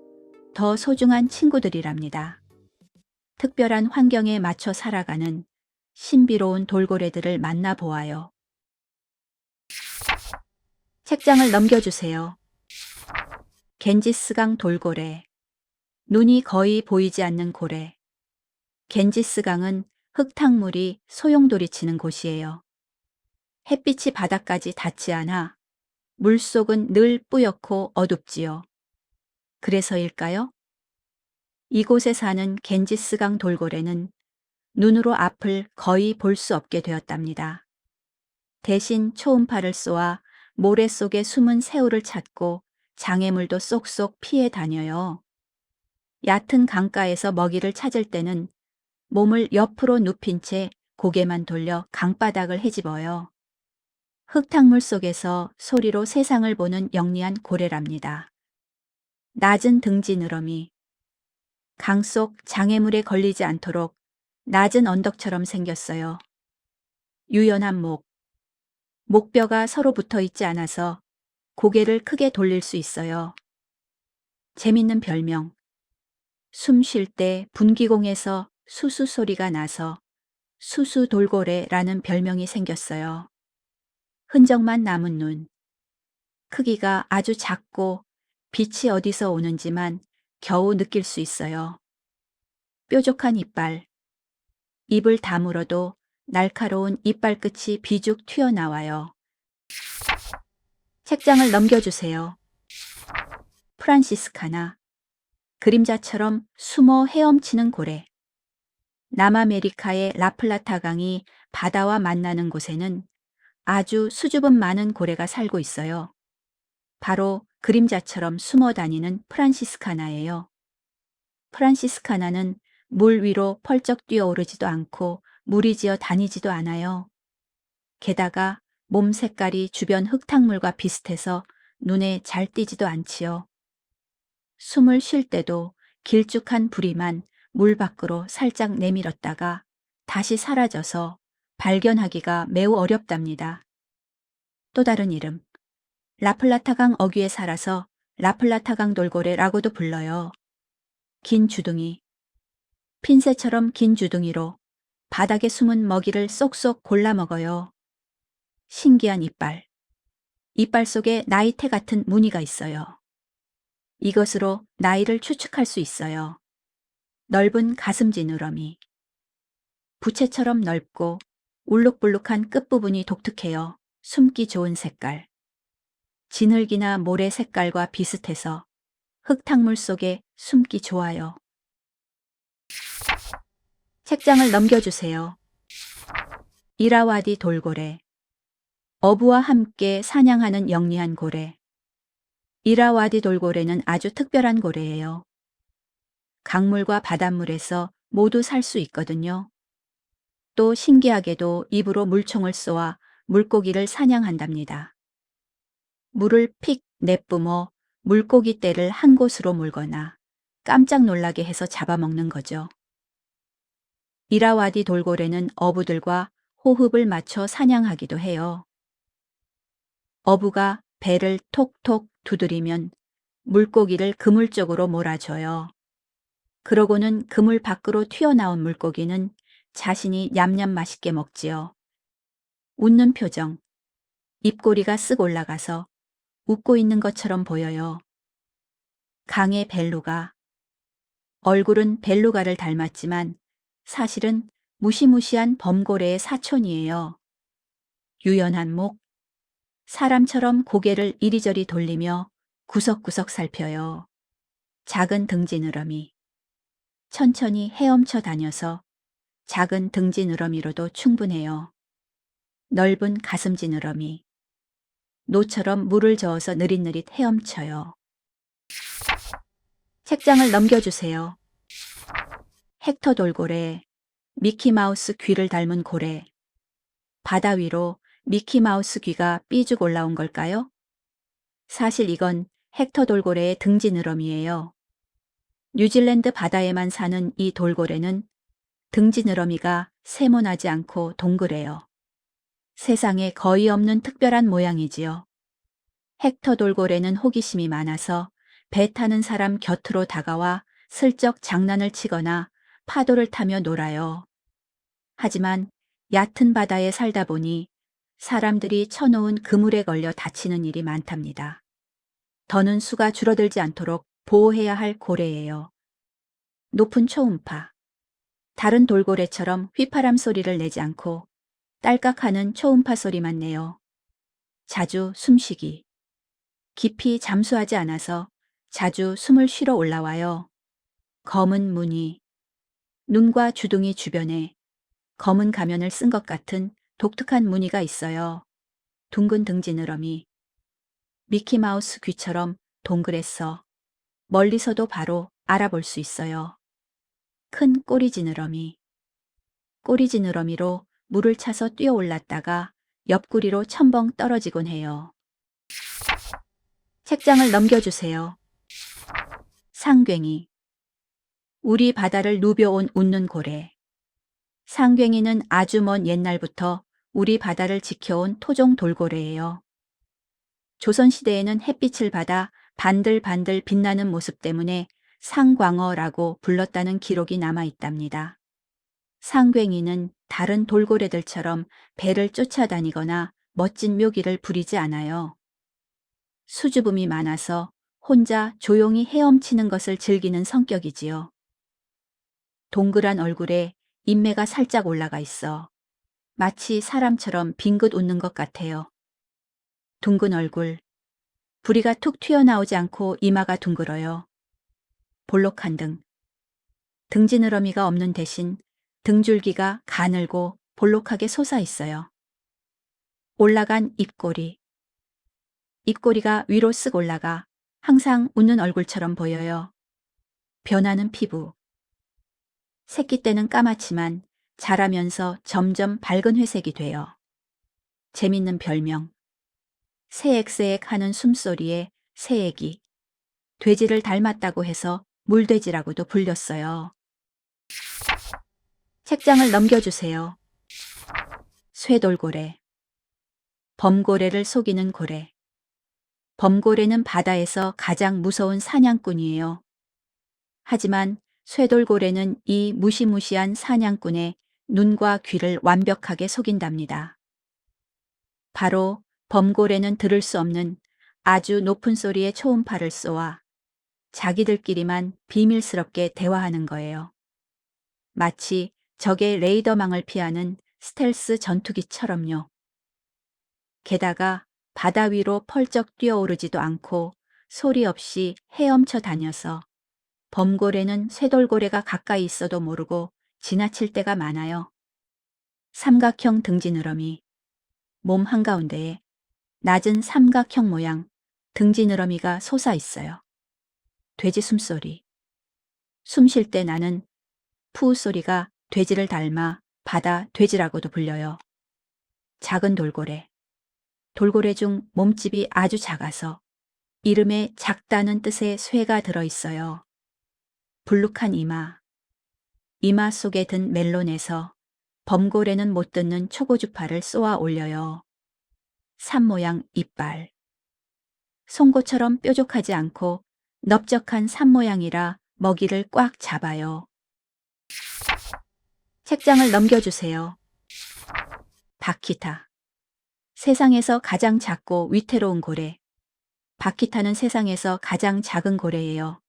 더 소중한 친구들이랍니다. 특별한 환경에 맞춰 살아가는 신비로운 돌고래들을 만나보아요. 책장을 넘겨주세요. 겐지스강 돌고래. 눈이 거의 보이지 않는 고래. 겐지스강은 흙탕물이 소용돌이치는 곳이에요. 햇빛이 바닥까지 닿지 않아 물속은 늘 뿌옇고 어둡지요. 그래서일까요? 이곳에 사는 겐지스강 돌고래는 눈으로 앞을 거의 볼 수 없게 되었답니다. 대신 초음파를 쏘아 모래 속에 숨은 새우를 찾고 장애물도 쏙쏙 피해 다녀요. 얕은 강가에서 먹이를 찾을 때는 몸을 옆으로 눕힌 채 고개만 돌려 강바닥을 헤집어요. 흙탕물 속에서 소리로 세상을 보는 영리한 고래랍니다. 낮은 등지 느러미. 강 속 장애물에 걸리지 않도록 낮은 언덕처럼 생겼어요. 유연한 목. 목뼈가 서로 붙어 있지 않아서 고개를 크게 돌릴 수 있어요. 재밌는 별명. 숨 쉴 때 분기공에서 수수 소리가 나서 수수돌고래라는 별명이 생겼어요. 흔적만 남은 눈. 크기가 아주 작고 빛이 어디서 오는지만 겨우 느낄 수 있어요. 뾰족한 이빨. 입을 다물어도 날카로운 이빨 끝이 비죽 튀어나와요. 책장을 넘겨주세요. 프란시스카나. 그림자처럼 숨어 헤엄치는 고래. 남아메리카의 라플라타 강이 바다와 만나는 곳에는 아주 수줍음 많은 고래가 살고 있어요. 바로 그림자처럼 숨어 다니는 프란시스카나예요. 프란시스카나는 물 위로 펄쩍 뛰어오르지도 않고 무리지어 다니지도 않아요. 게다가 몸 색깔이 주변 흙탕물과 비슷해서 눈에 잘 띄지도 않지요. 숨을 쉴 때도 길쭉한 부리만 물 밖으로 살짝 내밀었다가 다시 사라져서 발견하기가 매우 어렵답니다. 또 다른 이름. 라플라타강 어귀에 살아서 라플라타강 돌고래라고도 불러요. 긴 주둥이. 핀셋처럼 긴 주둥이로 바닥에 숨은 먹이를 쏙쏙 골라 먹어요. 신기한 이빨. 이빨 속에 나이테 같은 무늬가 있어요. 이것으로 나이를 추측할 수 있어요. 넓은 가슴 지느러미. 부채처럼 넓고 울룩불룩한 끝부분이 독특해요. 숨기 좋은 색깔. 진흙이나 모래 색깔과 비슷해서 흙탕물 속에 숨기 좋아요. 책장을 넘겨주세요. 이라와디 돌고래. 어부와 함께 사냥하는 영리한 고래. 이라와디 돌고래는 아주 특별한 고래예요. 강물과 바닷물에서 모두 살 수 있거든요. 또 신기하게도 입으로 물총을 쏘아 물고기를 사냥한답니다. 물을 픽 내뿜어 물고기 떼를 한 곳으로 몰거나 깜짝 놀라게 해서 잡아먹는 거죠. 이라와디 돌고래는 어부들과 호흡을 맞춰 사냥하기도 해요. 어부가 배를 톡톡 두드리면 물고기를 그물 쪽으로 몰아줘요. 그러고는 그물 밖으로 튀어나온 물고기는 자신이 냠냠 맛있게 먹지요. 웃는 표정. 입꼬리가 쓱 올라가서 웃고 있는 것처럼 보여요. 강의 벨루가. 얼굴은 벨루가를 닮았지만 사실은 무시무시한 범고래의 사촌이에요. 유연한 목, 사람처럼 고개를 이리저리 돌리며 구석구석 살펴요. 작은 등지느러미. 천천히 헤엄쳐 다녀서 작은 등지느러미로도 충분해요. 넓은 가슴지느러미. 노처럼 물을 저어서 느릿느릿 헤엄쳐요. 책장을 넘겨주세요. 헥터 돌고래, 미키마우스 귀를 닮은 고래. 바다 위로 미키마우스 귀가 삐죽 올라온 걸까요? 사실 이건 헥터 돌고래의 등지느러미예요. 뉴질랜드 바다에만 사는 이 돌고래는 등지느러미가 세모나지 않고 동그래요. 세상에 거의 없는 특별한 모양이지요. 헥터 돌고래는 호기심이 많아서 배 타는 사람 곁으로 다가와 슬쩍 장난을 치거나 파도를 타며 놀아요. 하지만 얕은 바다에 살다 보니 사람들이 쳐놓은 그물에 걸려 다치는 일이 많답니다. 더는 수가 줄어들지 않도록 보호해야 할 고래예요. 높은 초음파. 다른 돌고래처럼 휘파람 소리를 내지 않고 딸깍하는 초음파 소리만 내요. 자주 숨쉬기. 깊이 잠수하지 않아서 자주 숨을 쉬러 올라와요. 검은 무늬. 눈과 주둥이 주변에 검은 가면을 쓴 것 같은 독특한 무늬가 있어요. 둥근 등지느러미. 미키마우스 귀처럼 동그랬어. 멀리서도 바로 알아볼 수 있어요. 큰 꼬리지느러미. 꼬리지느러미로 물을 차서 뛰어 올랐다가 옆구리로 첨벙 떨어지곤 해요. 책장을 넘겨주세요. 상괭이. 우리 바다를 누벼온 웃는 고래. 상괭이는 아주 먼 옛날부터 우리 바다를 지켜온 토종 돌고래예요. 조선시대에는 햇빛을 받아 반들반들 빛나는 모습 때문에 상광어라고 불렀다는 기록이 남아 있답니다. 상괭이는 다른 돌고래들처럼 배를 쫓아다니거나 멋진 묘기를 부리지 않아요. 수줍음이 많아서 혼자 조용히 헤엄치는 것을 즐기는 성격이지요. 동그란 얼굴에 인매가 살짝 올라가 있어 마치 사람처럼 빙긋 웃는 것 같아요. 둥근 얼굴, 부리가 툭 튀어나오지 않고 이마가 둥글어요. 볼록한 등, 등지느러미가 없는 대신 등줄기가 가늘고 볼록하게 솟아 있어요. 올라간 입꼬리, 입꼬리가 위로 쓱 올라가 항상 웃는 얼굴처럼 보여요. 변하는 피부, 새끼 때는 까맣지만 자라면서 점점 밝은 회색이 돼요. 재밌는 별명, 새액새액 하는 숨소리에 새애기, 돼지를 닮았다고 해서 물돼지라고도 불렸어요. 책장을 넘겨주세요. 쇠돌고래. 범고래를 속이는 고래. 범고래는 바다에서 가장 무서운 사냥꾼이에요. 하지만 쇠돌고래는 이 무시무시한 사냥꾼의 눈과 귀를 완벽하게 속인답니다. 바로 범고래는 들을 수 없는 아주 높은 소리의 초음파를 쏘아 자기들끼리만 비밀스럽게 대화하는 거예요. 마치 적의 레이더망을 피하는 스텔스 전투기처럼요. 게다가 바다 위로 펄쩍 뛰어오르지도 않고 소리 없이 헤엄쳐 다녀서 범고래는 쇠돌고래가 가까이 있어도 모르고 지나칠 때가 많아요. 삼각형 등지느러미, 몸 한가운데에 낮은 삼각형 모양 등지느러미가 솟아 있어요. 돼지 숨소리. 숨 쉴 때 나는 푸 소리가 돼지를 닮아 바다 돼지라고도 불려요. 작은 돌고래. 돌고래 중 몸집이 아주 작아서 이름에 작다는 뜻의 쇠가 들어있어요. 불룩한 이마. 이마 속에 든 멜론에서 범고래는 못 듣는 초고주파를 쏘아 올려요. 산 모양 이빨. 송곳처럼 뾰족하지 않고 넓적한 산 모양이라 먹이를 꽉 잡아요. 책장을 넘겨주세요. 바키타. 세상에서 가장 작고 위태로운 고래. 바퀴타는 세상에서 가장 작은 고래예요.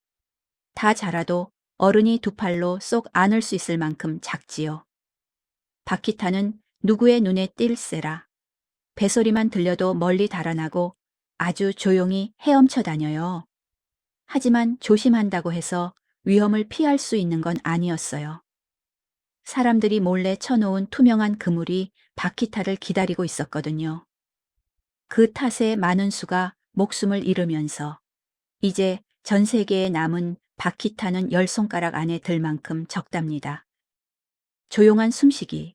다 자라도 어른이 두 팔로 쏙 안을 수 있을 만큼 작지요. 바퀴타는 누구의 눈에 띌세라. 배소리만 들려도 멀리 달아나고 아주 조용히 헤엄쳐 다녀요. 하지만 조심한다고 해서 위험을 피할 수 있는 건 아니었어요. 사람들이 몰래 쳐놓은 투명한 그물이 바퀴타를 기다리고 있었거든요. 그 탓에 많은 수가 목숨을 잃으면서 이제 전 세계에 남은 바퀴타는 10손가락 안에 들 만큼 적답니다. 조용한 숨쉬기.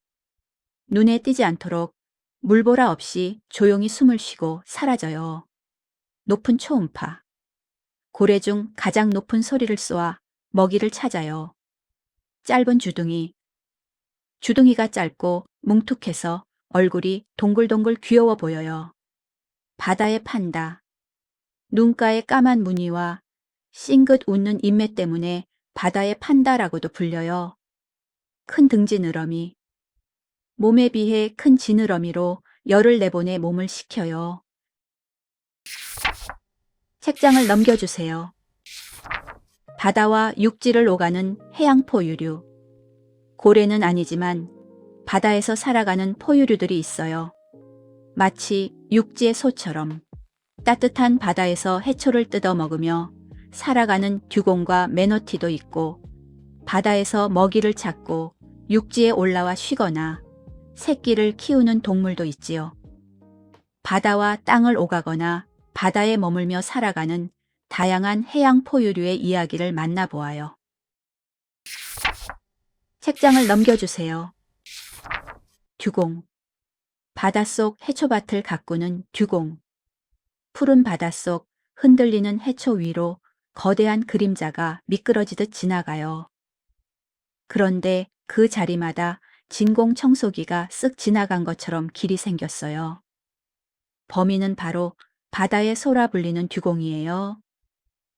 눈에 띄지 않도록 물보라 없이 조용히 숨을 쉬고 사라져요. 높은 초음파. 고래 중 가장 높은 소리를 쏘아 먹이를 찾아요. 짧은 주둥이. 주둥이가 짧고 뭉툭해서 얼굴이 동글동글 귀여워 보여요. 바다의 판다. 눈가의 까만 무늬와 싱긋 웃는 인매 때문에 바다의 판다라고도 불려요. 큰 등지느러미. 몸에 비해 큰 지느러미로 열을 내보내 몸을 식혀요. 책장을 넘겨주세요. 바다와 육지를 오가는 해양 포유류. 고래는 아니지만 바다에서 살아가는 포유류들이 있어요. 마치 육지의 소처럼 따뜻한 바다에서 해초를 뜯어 먹으며 살아가는 듀공과 매너티도 있고, 바다에서 먹이를 찾고 육지에 올라와 쉬거나 새끼를 키우는 동물도 있지요. 바다와 땅을 오가거나 바다에 머물며 살아가는 다양한 해양 포유류의 이야기를 만나보아요. 책장을 넘겨주세요. 듀공. 바닷속 해초밭을 가꾸는 듀공. 푸른 바닷속 흔들리는 해초 위로 거대한 그림자가 미끄러지듯 지나가요. 그런데 그 자리마다 진공 청소기가 쓱 지나간 것처럼 길이 생겼어요. 범인은 바로 바다에 솟아불리는 듀공이에요.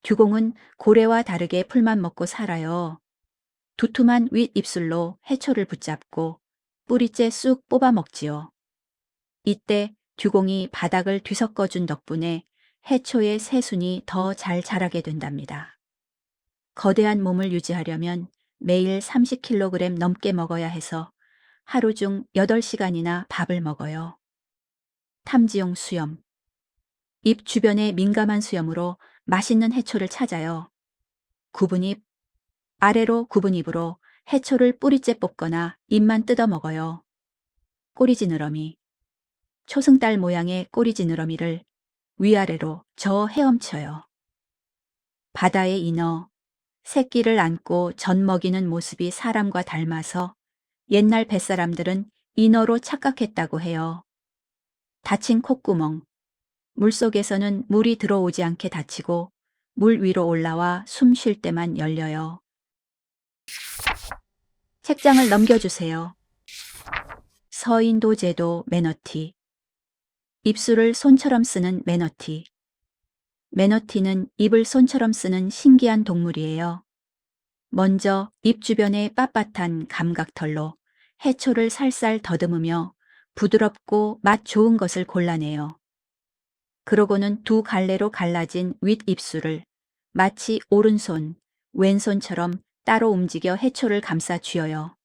듀공은 고래와 다르게 풀만 먹고 살아요. 두툼한 윗입술로 해초를 붙잡고 뿌리째 쑥 뽑아 먹지요. 이때 듀공이 바닥을 뒤섞어준 덕분에 해초의 새순이 더 잘 자라게 된답니다. 거대한 몸을 유지하려면 매일 30kg 넘게 먹어야 해서 하루 중 8시간이나 밥을 먹어요. 탐지용 수염. 입 주변의 민감한 수염으로 맛있는 해초를 찾아요. 굽은 입, 아래로 굽은 입으로 해초를 뿌리째 뽑거나 입만 뜯어 먹어요. 꼬리지느러미. 초승달 모양의 꼬리지느러미를 위아래로 저 헤엄쳐요. 바다의 인어. 새끼를 안고 젖 먹이는 모습이 사람과 닮아서 옛날 뱃사람들은 인어로 착각했다고 해요. 닫힌 콧구멍. 물속에서는 물이 들어오지 않게 닫히고 물 위로 올라와 숨 쉴 때만 열려요. 책장을 넘겨주세요. 서인도 제도 매너티. 입술을 손처럼 쓰는 매너티. 매너티는 입을 손처럼 쓰는 신기한 동물이에요. 먼저 입 주변의 빳빳한 감각털로 해초를 살살 더듬으며 부드럽고 맛 좋은 것을 골라내요. 그러고는 두 갈래로 갈라진 윗입술을 마치 오른손, 왼손처럼 따로 움직여 해초를 감싸 쥐어요.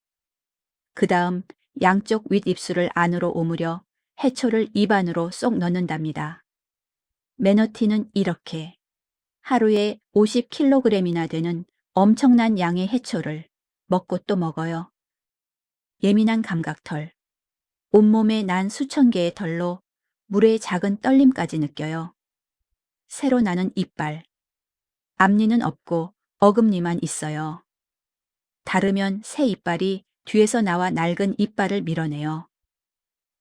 그 다음 양쪽 윗입술을 안으로 오므려 해초를 입 안으로 쏙 넣는답니다. 매너티는 이렇게 하루에 50kg이나 되는 엄청난 양의 해초를 먹고 또 먹어요. 예민한 감각털. 온몸에 난 수천 개의 털로 물의 작은 떨림까지 느껴요. 새로 나는 이빨. 앞니는 없고 어금니만 있어요. 다르면 새 이빨이 뒤에서 나와 낡은 이빨을 밀어내요.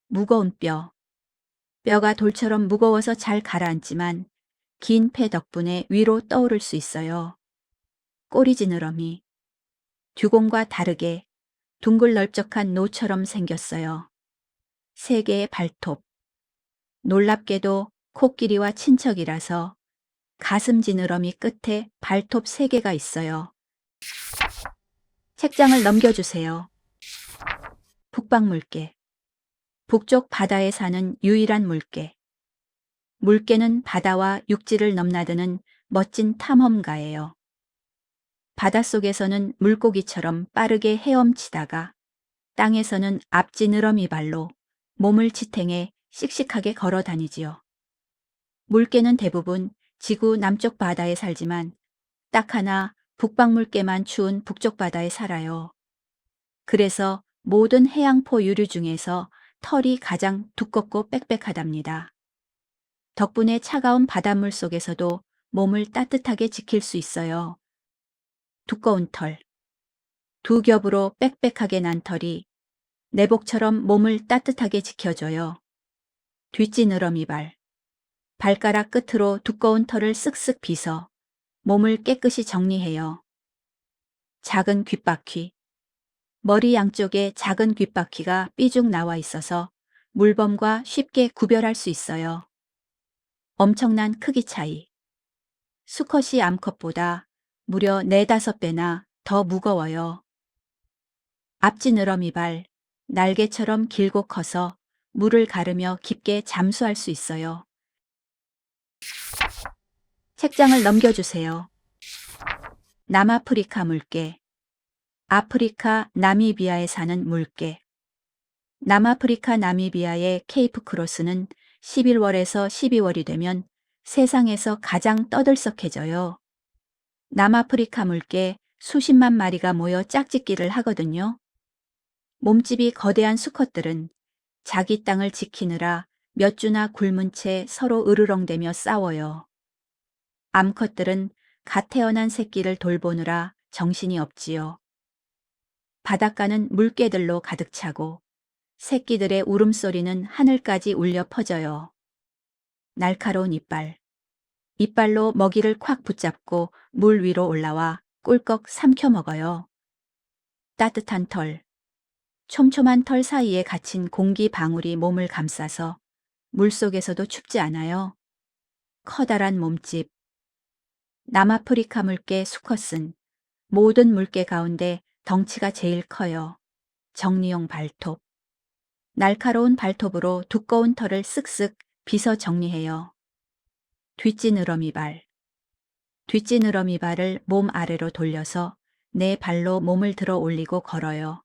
무거운 뼈. 뼈가 돌처럼 무거워서 잘 가라앉지만 긴 폐 덕분에 위로 떠오를 수 있어요. 꼬리지느러미. 듀공과 다르게 둥글 넓적한 노처럼 생겼어요. 세 개의 발톱. 놀랍게도 코끼리와 친척이라서 가슴 지느러미 끝에 발톱 3개가 있어요. 책장을 넘겨주세요. 북방물개. 북쪽 바다에 사는 유일한 물개. 물개는 바다와 육지를 넘나드는 멋진 탐험가예요. 바닷속에서는 물고기처럼 빠르게 헤엄치다가 땅에서는 앞지 느러미 발로 몸을 지탱해 씩씩하게 걸어 다니지요. 물개는 대부분 지구 남쪽 바다에 살지만 딱 하나 북방물개만 추운 북쪽 바다에 살아요. 그래서 모든 해양포 유류 중에서 털이 가장 두껍고 빽빽하답니다. 덕분에 차가운 바닷물 속에서도 몸을 따뜻하게 지킬 수 있어요. 두꺼운 털. 두 겹으로 빽빽하게 난 털이 내복처럼 몸을 따뜻하게 지켜줘요. 뒷지느러미 발. 발가락 끝으로 두꺼운 털을 쓱쓱 빗어 몸을 깨끗이 정리해요. 작은 귓바퀴. 머리 양쪽에 작은 귓바퀴가 삐죽 나와 있어서 물범과 쉽게 구별할 수 있어요. 엄청난 크기 차이. 수컷이 암컷보다 무려 4~5배나 더 무거워요. 앞지느러미 발, 날개처럼 길고 커서 물을 가르며 깊게 잠수할 수 있어요. 책장을 넘겨주세요. 남아프리카 물개. 아프리카 나미비아에 사는 물개. 남아프리카 나미비아의 케이프 크로스는 11월에서 12월이 되면 세상에서 가장 떠들썩해져요. 남아프리카 물개 수십만 마리가 모여 짝짓기를 하거든요. 몸집이 거대한 수컷들은 자기 땅을 지키느라 몇 주나 굶은 채 서로 으르렁대며 싸워요. 암컷들은 갓 태어난 새끼를 돌보느라 정신이 없지요. 바닷가는 물개들로 가득 차고 새끼들의 울음소리는 하늘까지 울려 퍼져요. 날카로운 이빨. 이빨로 먹이를 콱 붙잡고 물 위로 올라와 꿀꺽 삼켜 먹어요. 따뜻한 털. 촘촘한 털 사이에 갇힌 공기 방울이 몸을 감싸서 물속에서도 춥지 않아요. 커다란 몸집. 남아프리카 물개 수컷은 모든 물개 가운데 덩치가 제일 커요. 정리용 발톱. 날카로운 발톱으로 두꺼운 털을 쓱쓱 빗어 정리해요. 뒷지느러미 발. 뒷지느러미 발을 몸 아래로 돌려서 내 발로 몸을 들어 올리고 걸어요.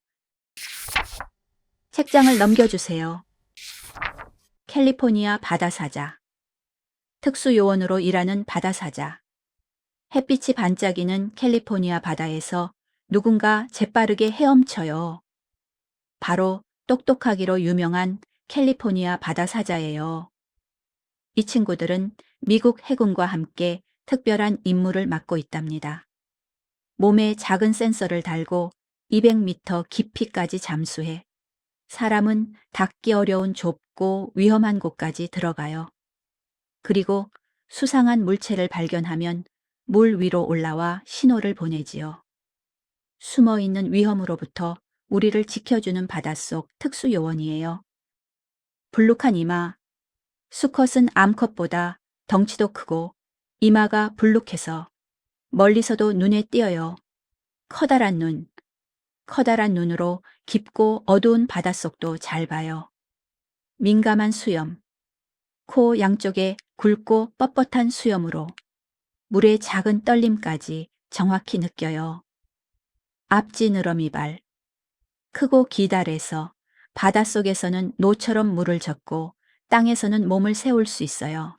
책장을 넘겨주세요. 캘리포니아 바다사자. 특수요원으로 일하는 바다사자. 햇빛이 반짝이는 캘리포니아 바다에서 누군가 재빠르게 헤엄쳐요. 바로 똑똑하기로 유명한 캘리포니아 바다사자예요. 이 친구들은 미국 해군과 함께 특별한 임무를 맡고 있답니다. 몸에 작은 센서를 달고 200m 깊이까지 잠수해 사람은 닿기 어려운 좁고 위험한 곳까지 들어가요. 그리고 수상한 물체를 발견하면 물 위로 올라와 신호를 보내지요. 숨어 있는 위험으로부터 우리를 지켜주는 바닷속 특수요원이에요. 불룩한 이마. 수컷은 암컷보다 덩치도 크고 이마가 불룩해서 멀리서도 눈에 띄어요. 커다란 눈. 커다란 눈으로 깊고 어두운 바닷속도 잘 봐요. 민감한 수염. 코 양쪽에 굵고 뻣뻣한 수염으로 물의 작은 떨림까지 정확히 느껴요. 앞지느러미 발. 크고 기다래서 바닷속에서는 노처럼 물을 젓고 땅에서는 몸을 세울 수 있어요.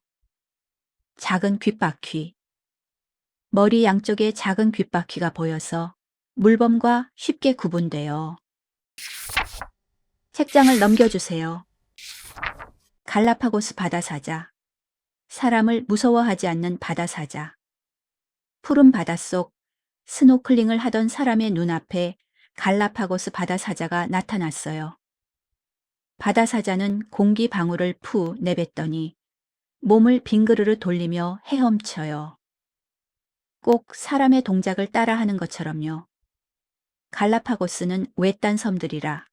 작은 귓바퀴. 머리 양쪽에 작은 귓바퀴가 보여서 물범과 쉽게 구분돼요. 책장을 넘겨주세요. 갈라파고스 바다사자. 사람을 무서워하지 않는 바다사자. 푸른 바닷속 스노클링을 하던 사람의 눈앞에 갈라파고스 바다사자가 나타났어요. 바다사자는 공기 방울을 푸 내뱉더니 몸을 빙그르르 돌리며 헤엄쳐요. 꼭 사람의 동작을 따라하는 것처럼요. 갈라파고스는 외딴 섬들이라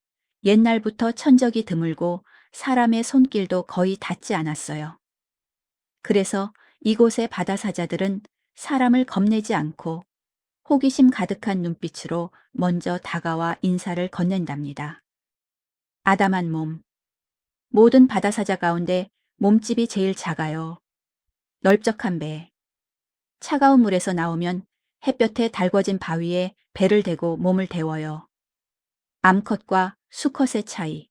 옛날부터 천적이 드물고 사람의 손길도 거의 닿지 않았어요. 그래서 이곳의 바다사자들은 사람을 겁내지 않고 호기심 가득한 눈빛으로 먼저 다가와 인사를 건넨답니다. 아담한 몸. 모든 바다사자 가운데 몸집이 제일 작아요. 넓적한 배. 차가운 물에서 나오면 햇볕에 달궈진 바위에 배를 대고 몸을 데워요. 암컷과 수컷의 차이.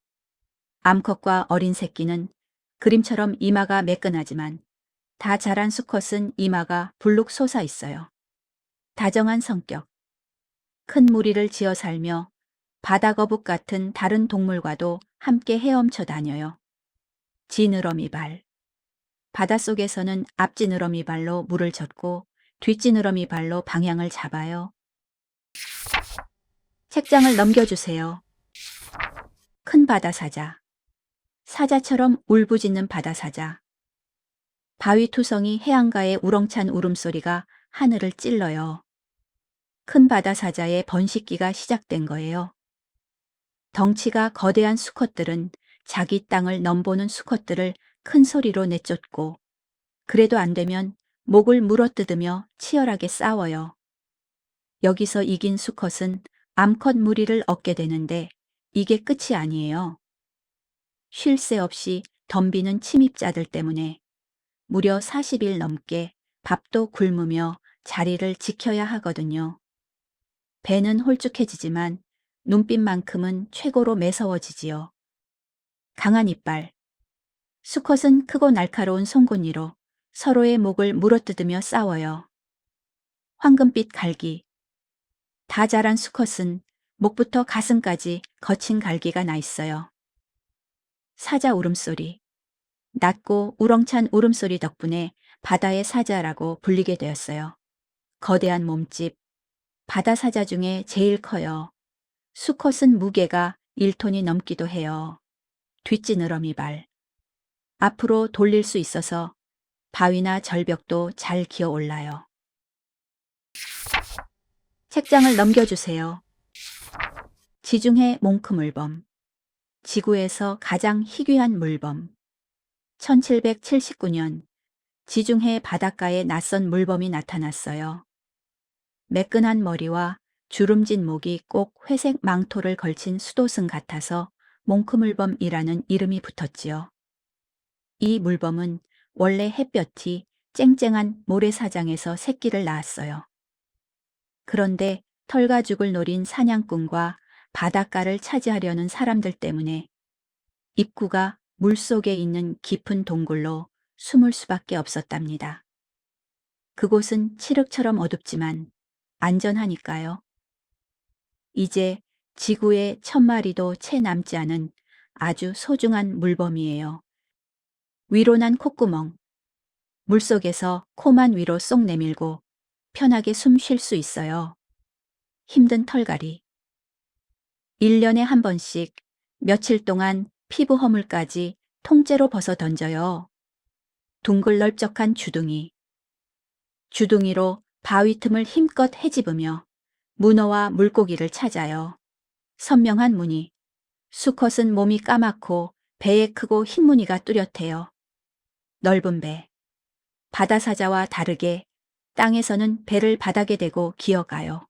암컷과 어린 새끼는 그림처럼 이마가 매끈하지만 다 자란 수컷은 이마가 불룩 솟아 있어요. 다정한 성격. 큰 무리를 지어 살며 바다거북 같은 다른 동물과도 함께 헤엄쳐 다녀요. 지느러미 발. 바닷속에서는 앞지느러미 발로 물을 젓고 뒷지느러미 발로 방향을 잡아요. 책장을 넘겨주세요. 큰 바다사자. 사자처럼 울부짖는 바다사자. 바위투성이 해안가의 우렁찬 울음소리가 하늘을 찔러요. 큰 바다사자의 번식기가 시작된 거예요. 덩치가 거대한 수컷들은 자기 땅을 넘보는 수컷들을 큰 소리로 내쫓고 그래도 안 되면 목을 물어뜯으며 치열하게 싸워요. 여기서 이긴 수컷은 암컷 무리를 얻게 되는데 이게 끝이 아니에요. 쉴 새 없이 덤비는 침입자들 때문에 무려 40일 넘게 밥도 굶으며 자리를 지켜야 하거든요. 배는 홀쭉해지지만 눈빛만큼은 최고로 매서워지지요. 강한 이빨. 수컷은 크고 날카로운 송곳니로 서로의 목을 물어뜯으며 싸워요. 황금빛 갈기. 다 자란 수컷은 목부터 가슴까지 거친 갈기가 나 있어요. 사자 울음소리. 낮고 우렁찬 울음소리 덕분에 바다의 사자라고 불리게 되었어요. 거대한 몸집. 바다 사자 중에 제일 커요. 수컷은 무게가 1톤이 넘기도 해요. 뒷지느러미 발. 앞으로 돌릴 수 있어서 바위나 절벽도 잘 기어 올라요. 책장을 넘겨주세요. 지중해 몽크물범. 지구에서 가장 희귀한 물범. 1779년 지중해 바닷가에 낯선 물범이 나타났어요. 매끈한 머리와 주름진 목이 꼭 회색 망토를 걸친 수도승 같아서 몽크물범이라는 이름이 붙었지요. 이 물범은 원래 햇볕이 쨍쨍한 모래사장에서 새끼를 낳았어요. 그런데 털가죽을 노린 사냥꾼과 바닷가를 차지하려는 사람들 때문에 입구가 물속에 있는 깊은 동굴로 숨을 수밖에 없었답니다. 그곳은 칠흑처럼 어둡지만 안전하니까요. 이제 지구에 1000마리도 채 남지 않은 아주 소중한 물범이에요. 위로 난 콧구멍. 물속에서 코만 위로 쏙 내밀고 편하게 숨 쉴 수 있어요. 힘든 털갈이. 1년에 한 번씩 며칠 동안 피부 허물까지 통째로 벗어 던져요. 둥글 넓적한 주둥이. 주둥이로 바위 틈을 힘껏 헤집으며 문어와 물고기를 찾아요. 선명한 무늬. 수컷은 몸이 까맣고 배에 크고 흰 무늬가 뚜렷해요. 넓은 배. 바다사자와 다르게 땅에서는 배를 바닥에 대고 기어가요.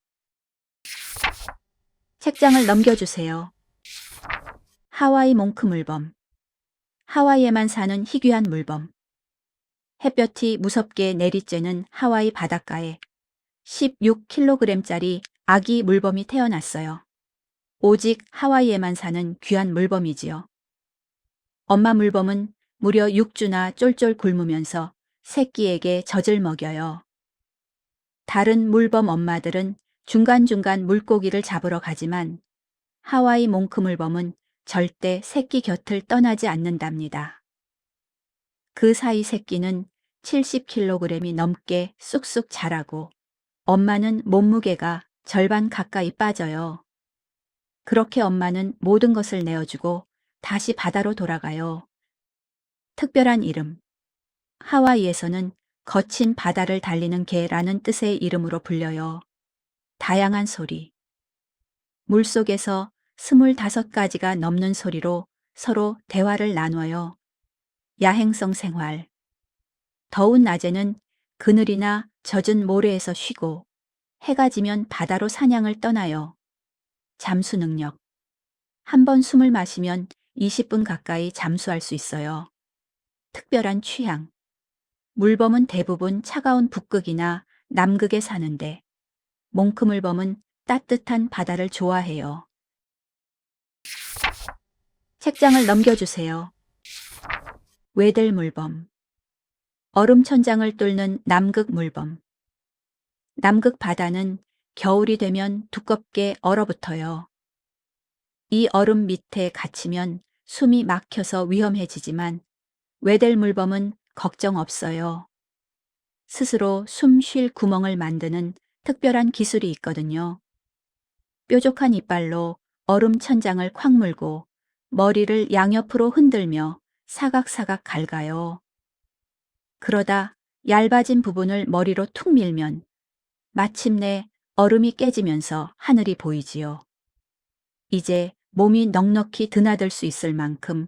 책장을 넘겨주세요. 하와이 몽크물범. 하와이에만 사는 희귀한 물범. 햇볕이 무섭게 내리쬐는 하와이 바닷가에 16kg짜리 아기 물범이 태어났어요. 오직 하와이에만 사는 귀한 물범이지요. 엄마 물범은 무려 6주나 쫄쫄 굶으면서 새끼에게 젖을 먹여요. 다른 물범 엄마들은 중간중간 물고기를 잡으러 가지만 하와이 몽크물범은 절대 새끼 곁을 떠나지 않는답니다. 그 사이 새끼는 70kg이 넘게 쑥쑥 자라고 엄마는 몸무게가 절반 가까이 빠져요. 그렇게 엄마는 모든 것을 내어주고 다시 바다로 돌아가요. 특별한 이름. 하와이에서는 거친 바다를 달리는 개라는 뜻의 이름으로 불려요. 다양한 소리. 물속에서 25가지가 넘는 소리로 서로 대화를 나눠요. 야행성 생활. 더운 낮에는 그늘이나 젖은 모래에서 쉬고 해가 지면 바다로 사냥을 떠나요. 잠수 능력. 한 번 숨을 마시면 20분 가까이 잠수할 수 있어요. 특별한 취향. 물범은 대부분 차가운 북극이나 남극에 사는데 몽크물범은 따뜻한 바다를 좋아해요. 책장을 넘겨주세요. 외델물범. 얼음 천장을 뚫는 남극 물범. 남극 바다는 겨울이 되면 두껍게 얼어붙어요. 이 얼음 밑에 갇히면 숨이 막혀서 위험해지지만 외델물범은 걱정 없어요. 스스로 숨 쉴 구멍을 만드는 특별한 기술이 있거든요. 뾰족한 이빨로 얼음 천장을 콱 물고 머리를 양옆으로 흔들며 사각사각 갉아요. 그러다 얇아진 부분을 머리로 툭 밀면 마침내 얼음이 깨지면서 하늘이 보이지요. 이제 몸이 넉넉히 드나들 수 있을 만큼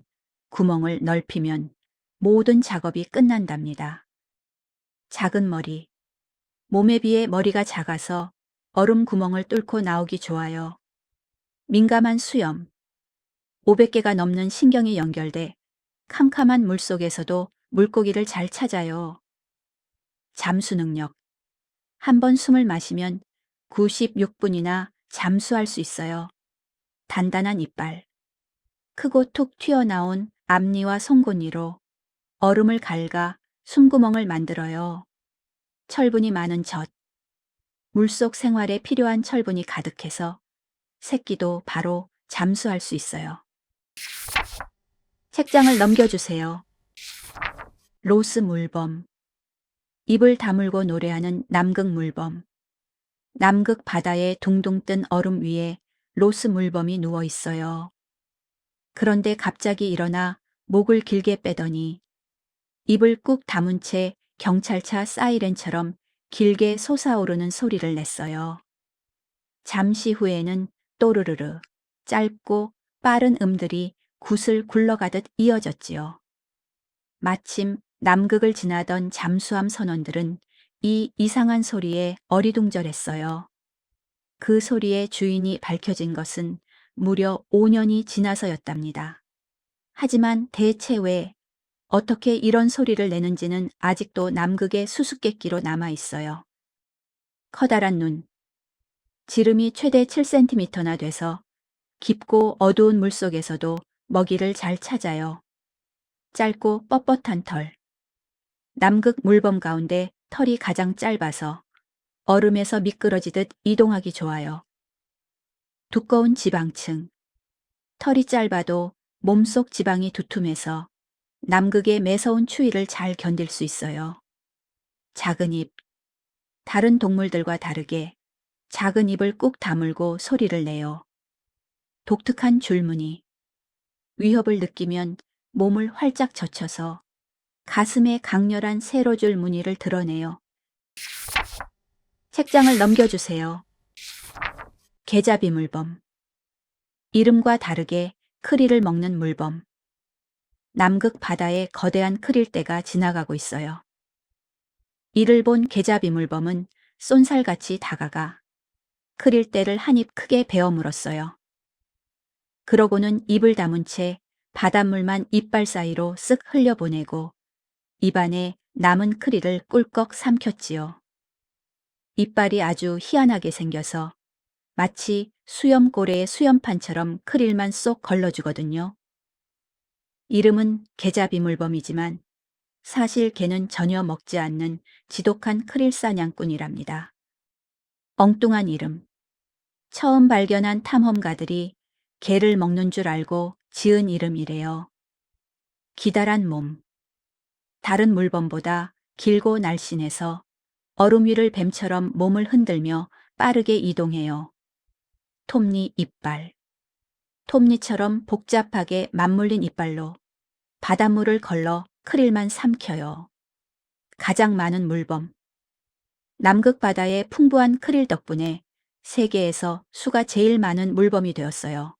구멍을 넓히면 모든 작업이 끝난답니다. 작은 머리. 몸에 비해 머리가 작아서 얼음 구멍을 뚫고 나오기 좋아요. 민감한 수염. 500개가 넘는 신경이 연결돼 캄캄한 물속에서도 물고기를 잘 찾아요. 잠수 능력. 한 번 숨을 마시면 96분이나 잠수할 수 있어요. 단단한 이빨. 크고 툭 튀어나온 앞니와 송곳니로 얼음을 갉아 숨구멍을 만들어요. 철분이 많은 젖. 물속 생활에 필요한 철분이 가득해서 새끼도 바로 잠수할 수 있어요. 책장을 넘겨주세요. 로스 물범. 입을 다물고 노래하는 남극 물범. 남극 바다의 둥둥 뜬 얼음 위에 로스 물범이 누워 있어요. 그런데 갑자기 일어나 목을 길게 빼더니 입을 꾹 다문 채 경찰차 사이렌처럼 길게 솟아오르는 소리를 냈어요. 잠시 후에는 또르르르 짧고 빠른 음들이 굿을 굴러가듯 이어졌지요. 마침 남극을 지나던 잠수함 선원들은 이 이상한 소리에 어리둥절했어요. 그 소리의 주인이 밝혀진 것은 무려 5년이 지나서였답니다. 하지만 대체 왜 어떻게 이런 소리를 내는지는 아직도 남극의 수수께끼로 남아 있어요. 커다란 눈. 지름이 최대 7cm나 돼서 깊고 어두운 물속에서도 먹이를 잘 찾아요. 짧고 뻣뻣한 털. 남극 물범 가운데 털이 가장 짧아서 얼음에서 미끄러지듯 이동하기 좋아요. 두꺼운 지방층. 털이 짧아도 몸속 지방이 두툼해서 남극의 매서운 추위를 잘 견딜 수 있어요. 작은 입. 다른 동물들과 다르게 작은 입을 꾹 다물고 소리를 내요. 독특한 줄무늬. 위협을 느끼면 몸을 활짝 젖혀서 가슴에 강렬한 세로줄 무늬를 드러내요. 책장을 넘겨주세요. 개자비 물범. 이름과 다르게 크릴을 먹는 물범. 남극 바다에 거대한 크릴떼가 지나가고 있어요. 이를 본 개자비 물범은 쏜살같이 다가가 크릴떼를 한 입 크게 베어 물었어요. 그러고는 입을 다문 채 바닷물만 이빨 사이로 쓱 흘려보내고 입안에 남은 크릴을 꿀꺽 삼켰지요. 이빨이 아주 희한하게 생겨서 마치 수염고래의 수염판처럼 크릴만 쏙 걸러주거든요. 이름은 개자비 물범이지만 사실 개는 전혀 먹지 않는 지독한 크릴 사냥꾼이랍니다. 엉뚱한 이름. 처음 발견한 탐험가들이 개를 먹는 줄 알고 지은 이름이래요. 기다란 몸. 다른 물범보다 길고 날씬해서 얼음 위를 뱀처럼 몸을 흔들며 빠르게 이동해요. 톱니 이빨. 톱니처럼 복잡하게 맞물린 이빨로 바닷물을 걸러 크릴만 삼켜요. 가장 많은 물범. 남극 바다의 풍부한 크릴 덕분에 세계에서 수가 제일 많은 물범이 되었어요.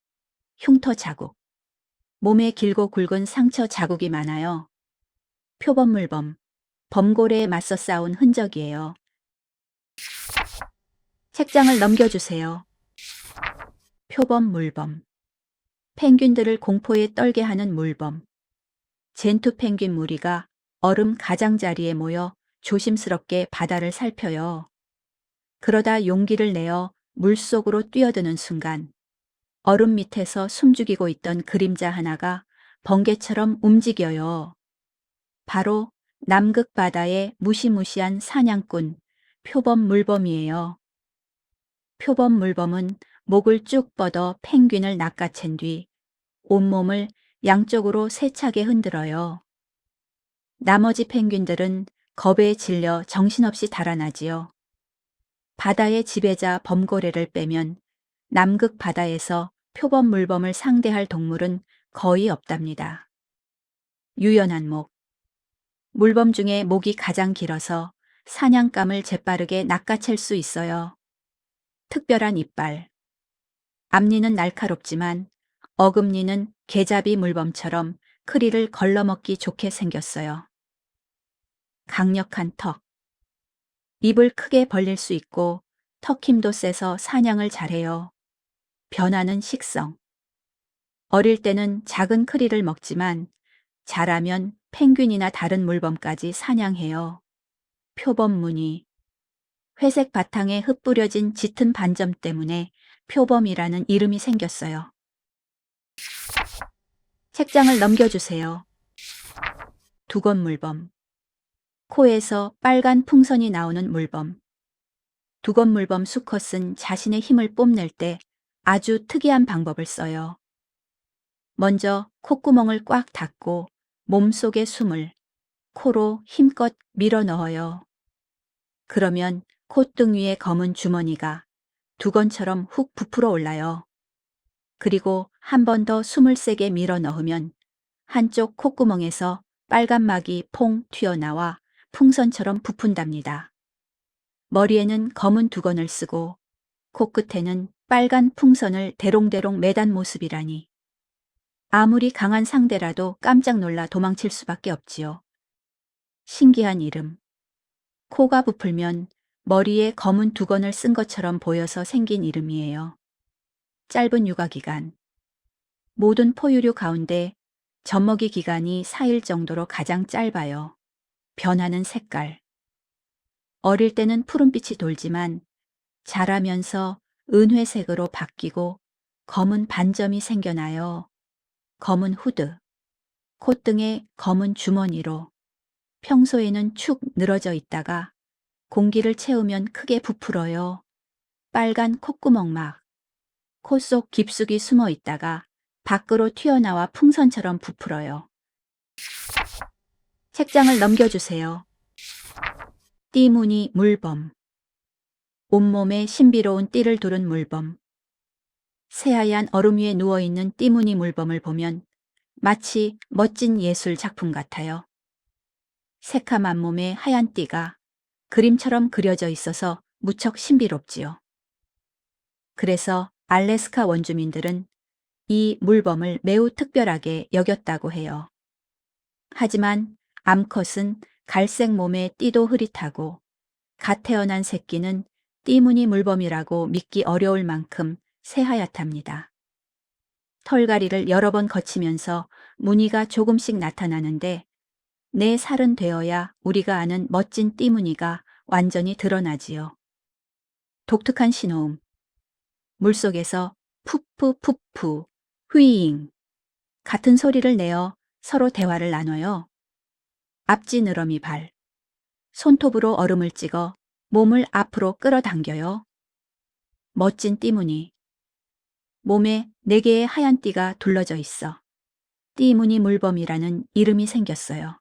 흉터 자국. 몸에 길고 굵은 상처 자국이 많아요. 표범물범. 범고래에 맞서 싸운 흔적이에요. 책장을 넘겨주세요. 표범물범. 펭귄들을 공포에 떨게 하는 물범. 젠투 펭귄 무리가 얼음 가장자리에 모여 조심스럽게 바다를 살펴요. 그러다 용기를 내어 물속으로 뛰어드는 순간 얼음 밑에서 숨죽이고 있던 그림자 하나가 번개처럼 움직여요. 바로 남극 바다의 무시무시한 사냥꾼 표범 물범이에요. 표범 물범은 목을 쭉 뻗어 펭귄을 낚아챈 뒤 온몸을 양쪽으로 세차게 흔들어요. 나머지 펭귄들은 겁에 질려 정신없이 달아나지요. 바다의 지배자 범고래를 빼면 남극 바다에서 표범 물범을 상대할 동물은 거의 없답니다. 유연한 목. 물범 중에 목이 가장 길어서 사냥감을 재빠르게 낚아챌 수 있어요. 특별한 이빨. 앞니는 날카롭지만 어금니는 개잡이 물범처럼 크리를 걸러먹기 좋게 생겼어요. 강력한 턱. 입을 크게 벌릴 수 있고 턱 힘도 세서 사냥을 잘해요. 변하는 식성. 어릴 때는 작은 크리를 먹지만 자라면 펭귄이나 다른 물범까지 사냥해요. 표범무늬. 회색 바탕에 흩뿌려진 짙은 반점 때문에 표범이라는 이름이 생겼어요. 책장을 넘겨주세요. 두건물범. 코에서 빨간 풍선이 나오는 물범. 두건물범 수컷은 자신의 힘을 뽐낼 때 아주 특이한 방법을 써요. 먼저 콧구멍을 꽉 닫고 몸속의 숨을 코로 힘껏 밀어 넣어요. 그러면 콧등 위의 검은 주머니가 두건처럼 훅 부풀어 올라요. 그리고 한 번 더 숨을 세게 밀어 넣으면 한쪽 콧구멍에서 빨간 막이 퐁 튀어나와 풍선처럼 부푼답니다. 머리에는 검은 두건을 쓰고 코끝에는 빨간 풍선을 대롱대롱 매단 모습이라니. 아무리 강한 상대라도 깜짝 놀라 도망칠 수밖에 없지요. 신기한 이름. 코가 부풀면 머리에 검은 두건을 쓴 것처럼 보여서 생긴 이름이에요. 짧은 육아 기간. 모든 포유류 가운데 젖먹이 기간이 4일 정도로 가장 짧아요. 변하는 색깔. 어릴 때는 푸른빛이 돌지만 자라면서 은회색으로 바뀌고 검은 반점이 생겨나요. 검은 후드. 콧등에 검은 주머니로. 평소에는 축 늘어져 있다가 공기를 채우면 크게 부풀어요. 빨간 콧구멍막. 코 속 깊숙이 숨어 있다가 밖으로 튀어나와 풍선처럼 부풀어요. 책장을 넘겨주세요. 띠무늬 물범. 온몸에 신비로운 띠를 두른 물범. 새하얀 얼음 위에 누워있는 띠무늬 물범을 보면 마치 멋진 예술 작품 같아요. 새카만 몸에 하얀 띠가 그림처럼 그려져 있어서 무척 신비롭지요. 그래서 알래스카 원주민들은 이 물범을 매우 특별하게 여겼다고 해요. 하지만 암컷은 갈색 몸에 띠도 흐릿하고 갓 태어난 새끼는 띠무늬 물범이라고 믿기 어려울 만큼 새하얗답니다. 털갈이를 여러 번 거치면서 무늬가 조금씩 나타나는데 내 살은 되어야 우리가 아는 멋진 띠무늬가 완전히 드러나지요. 독특한 신호음. 물속에서 푸푸푸푸, 휘잉 같은 소리를 내어 서로 대화를 나눠요. 앞지 느러미 발. 손톱으로 얼음을 찍어 몸을 앞으로 끌어당겨요. 멋진 띠무늬. 몸에 4개의 하얀 띠가 둘러져 있어 띠무늬 물범이라는 이름이 생겼어요.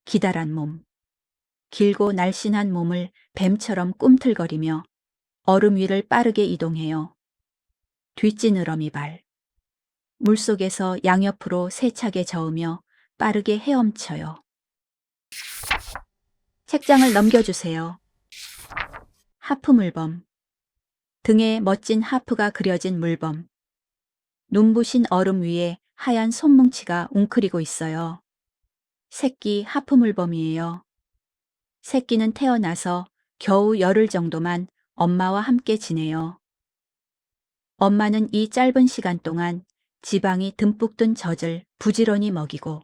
기다란 몸. 길고 날씬한 몸을 뱀처럼 꿈틀거리며 얼음 위를 빠르게 이동해요. 뒷지느러미 발. 물속에서 양옆으로 세차게 저으며 빠르게 헤엄쳐요. 책장을 넘겨주세요. 하프 물범. 등에 멋진 하프가 그려진 물범. 눈부신 얼음 위에 하얀 손뭉치가 웅크리고 있어요. 새끼 하프 물범이에요. 새끼는 태어나서 겨우 열흘 정도만 엄마와 함께 지내요. 엄마는 이 짧은 시간 동안 지방이 듬뿍 든 젖을 부지런히 먹이고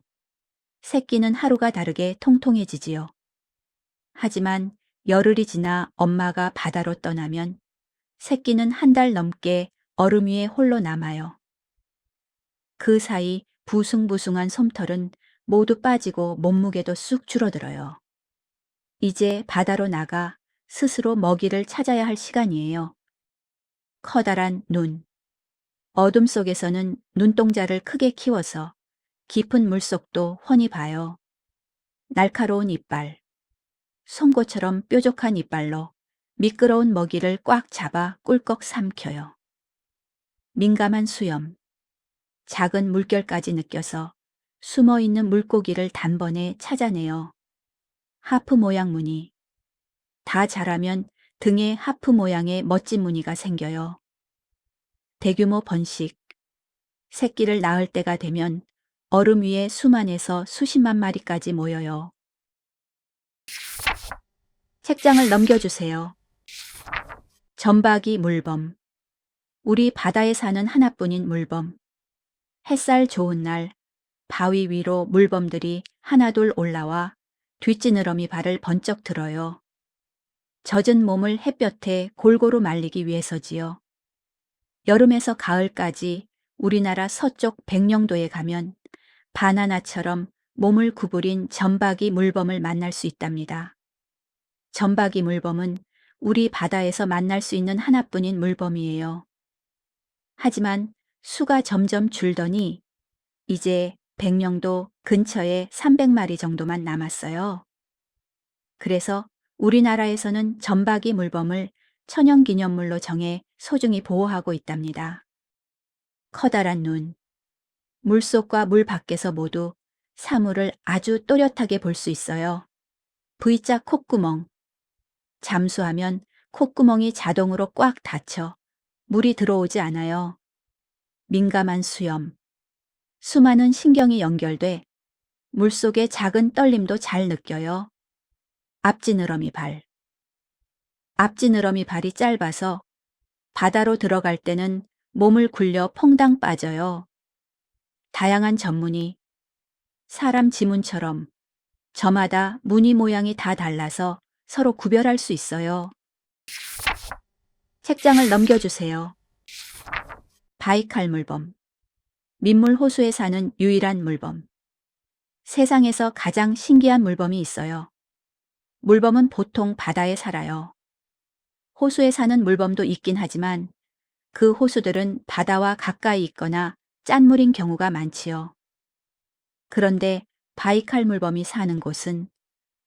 새끼는 하루가 다르게 통통해지지요. 하지만 열흘이 지나 엄마가 바다로 떠나면 새끼는 한 달 넘게 얼음 위에 홀로 남아요. 그 사이 부숭부숭한 솜털은 모두 빠지고 몸무게도 쑥 줄어들어요. 이제 바다로 나가 스스로 먹이를 찾아야 할 시간이에요. 커다란 눈. 어둠 속에서는 눈동자를 크게 키워서 깊은 물속도 훤히 봐요. 날카로운 이빨. 송곳처럼 뾰족한 이빨로 미끄러운 먹이를 꽉 잡아 꿀꺽 삼켜요. 민감한 수염. 작은 물결까지 느껴서 숨어 있는 물고기를 단번에 찾아내요. 하프 모양 무늬. 다 자라면 등에 하프 모양의 멋진 무늬가 생겨요. 대규모 번식. 새끼를 낳을 때가 되면 얼음 위에 수만에서 수십만 마리까지 모여요. 책장을 넘겨주세요. 점박이 물범. 우리 바다에 사는 하나뿐인 물범. 햇살 좋은 날 바위 위로 물범들이 하나둘 올라와 뒷지느러미 발을 번쩍 들어요. 젖은 몸을 햇볕에 골고루 말리기 위해서지요. 여름에서 가을까지 우리나라 서쪽 백령도에 가면 바나나처럼 몸을 구부린 점박이 물범을 만날 수 있답니다. 점박이 물범은 우리 바다에서 만날 수 있는 하나뿐인 물범이에요. 하지만 수가 점점 줄더니 이제 백령도 근처에 300마리 정도만 남았어요. 그래서 우리나라에서는 점박이 물범을 천연기념물로 정해 소중히 보호하고 있답니다. 커다란 눈. 물속과 물 밖에서 모두 사물을 아주 또렷하게 볼 수 있어요. V자 콧구멍. 잠수하면 콧구멍이 자동으로 꽉 닫혀 물이 들어오지 않아요. 민감한 수염. 수많은 신경이 연결돼 물속의 작은 떨림도 잘 느껴요. 앞지느러미 발. 앞지느러미 발이 짧아서 바다로 들어갈 때는 몸을 굴려 퐁당 빠져요. 다양한 전문이 사람 지문처럼 저마다 무늬 모양이 다 달라서 서로 구별할 수 있어요. 책장을 넘겨주세요. 바이칼 물범. 민물 호수에 사는 유일한 물범. 세상에서 가장 신기한 물범이 있어요. 물범은 보통 바다에 살아요. 호수에 사는 물범도 있긴 하지만 그 호수들은 바다와 가까이 있거나 짠물인 경우가 많지요. 그런데 바이칼 물범이 사는 곳은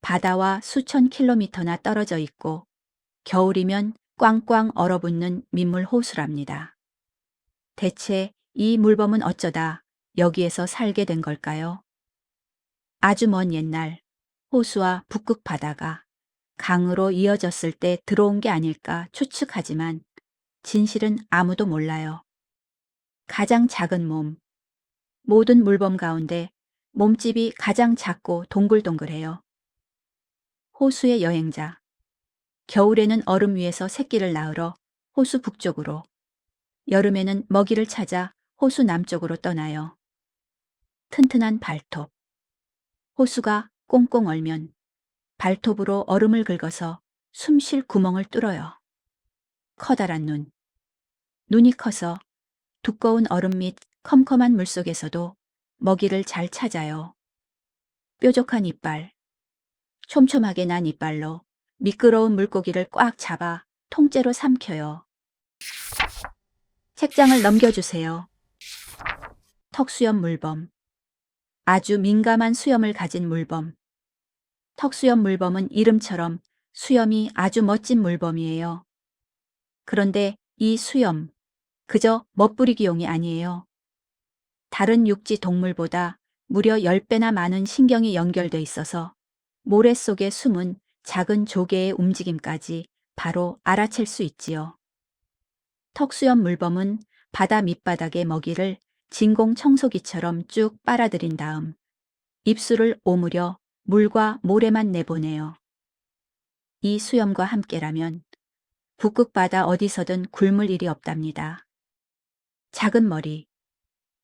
바다와 수천 킬로미터나 떨어져 있고 겨울이면 꽝꽝 얼어붙는 민물 호수랍니다. 대체 이 물범은 어쩌다 여기에서 살게 된 걸까요? 아주 먼 옛날 호수와 북극 바다가 강으로 이어졌을 때 들어온 게 아닐까 추측하지만 진실은 아무도 몰라요. 가장 작은 몸. 모든 물범 가운데 몸집이 가장 작고 동글동글해요. 호수의 여행자. 겨울에는 얼음 위에서 새끼를 낳으러 호수 북쪽으로, 여름에는 먹이를 찾아 호수 남쪽으로 떠나요. 튼튼한 발톱. 호수가 꽁꽁 얼면 발톱으로 얼음을 긁어서 숨 쉴 구멍을 뚫어요. 커다란 눈. 눈이 커서 두꺼운 얼음 및 컴컴한 물속에서도 먹이를 잘 찾아요. 뾰족한 이빨. 촘촘하게 난 이빨로 미끄러운 물고기를 꽉 잡아 통째로 삼켜요. 책장을 넘겨주세요. 턱수염 물범. 아주 민감한 수염을 가진 물범. 턱수염 물범은 이름처럼 수염이 아주 멋진 물범이에요. 그런데 이 수염, 그저 멋부리기용이 아니에요. 다른 육지 동물보다 무려 10배나 많은 신경이 연결돼 있어서 모래 속에 숨은 작은 조개의 움직임까지 바로 알아챌 수 있지요. 턱수염 물범은 바다 밑바닥의 먹이를 진공 청소기처럼 쭉 빨아들인 다음 입술을 오므려 물과 모래만 내보내요. 이 수염과 함께라면 북극 바다 어디서든 굶을 일이 없답니다. 작은 머리.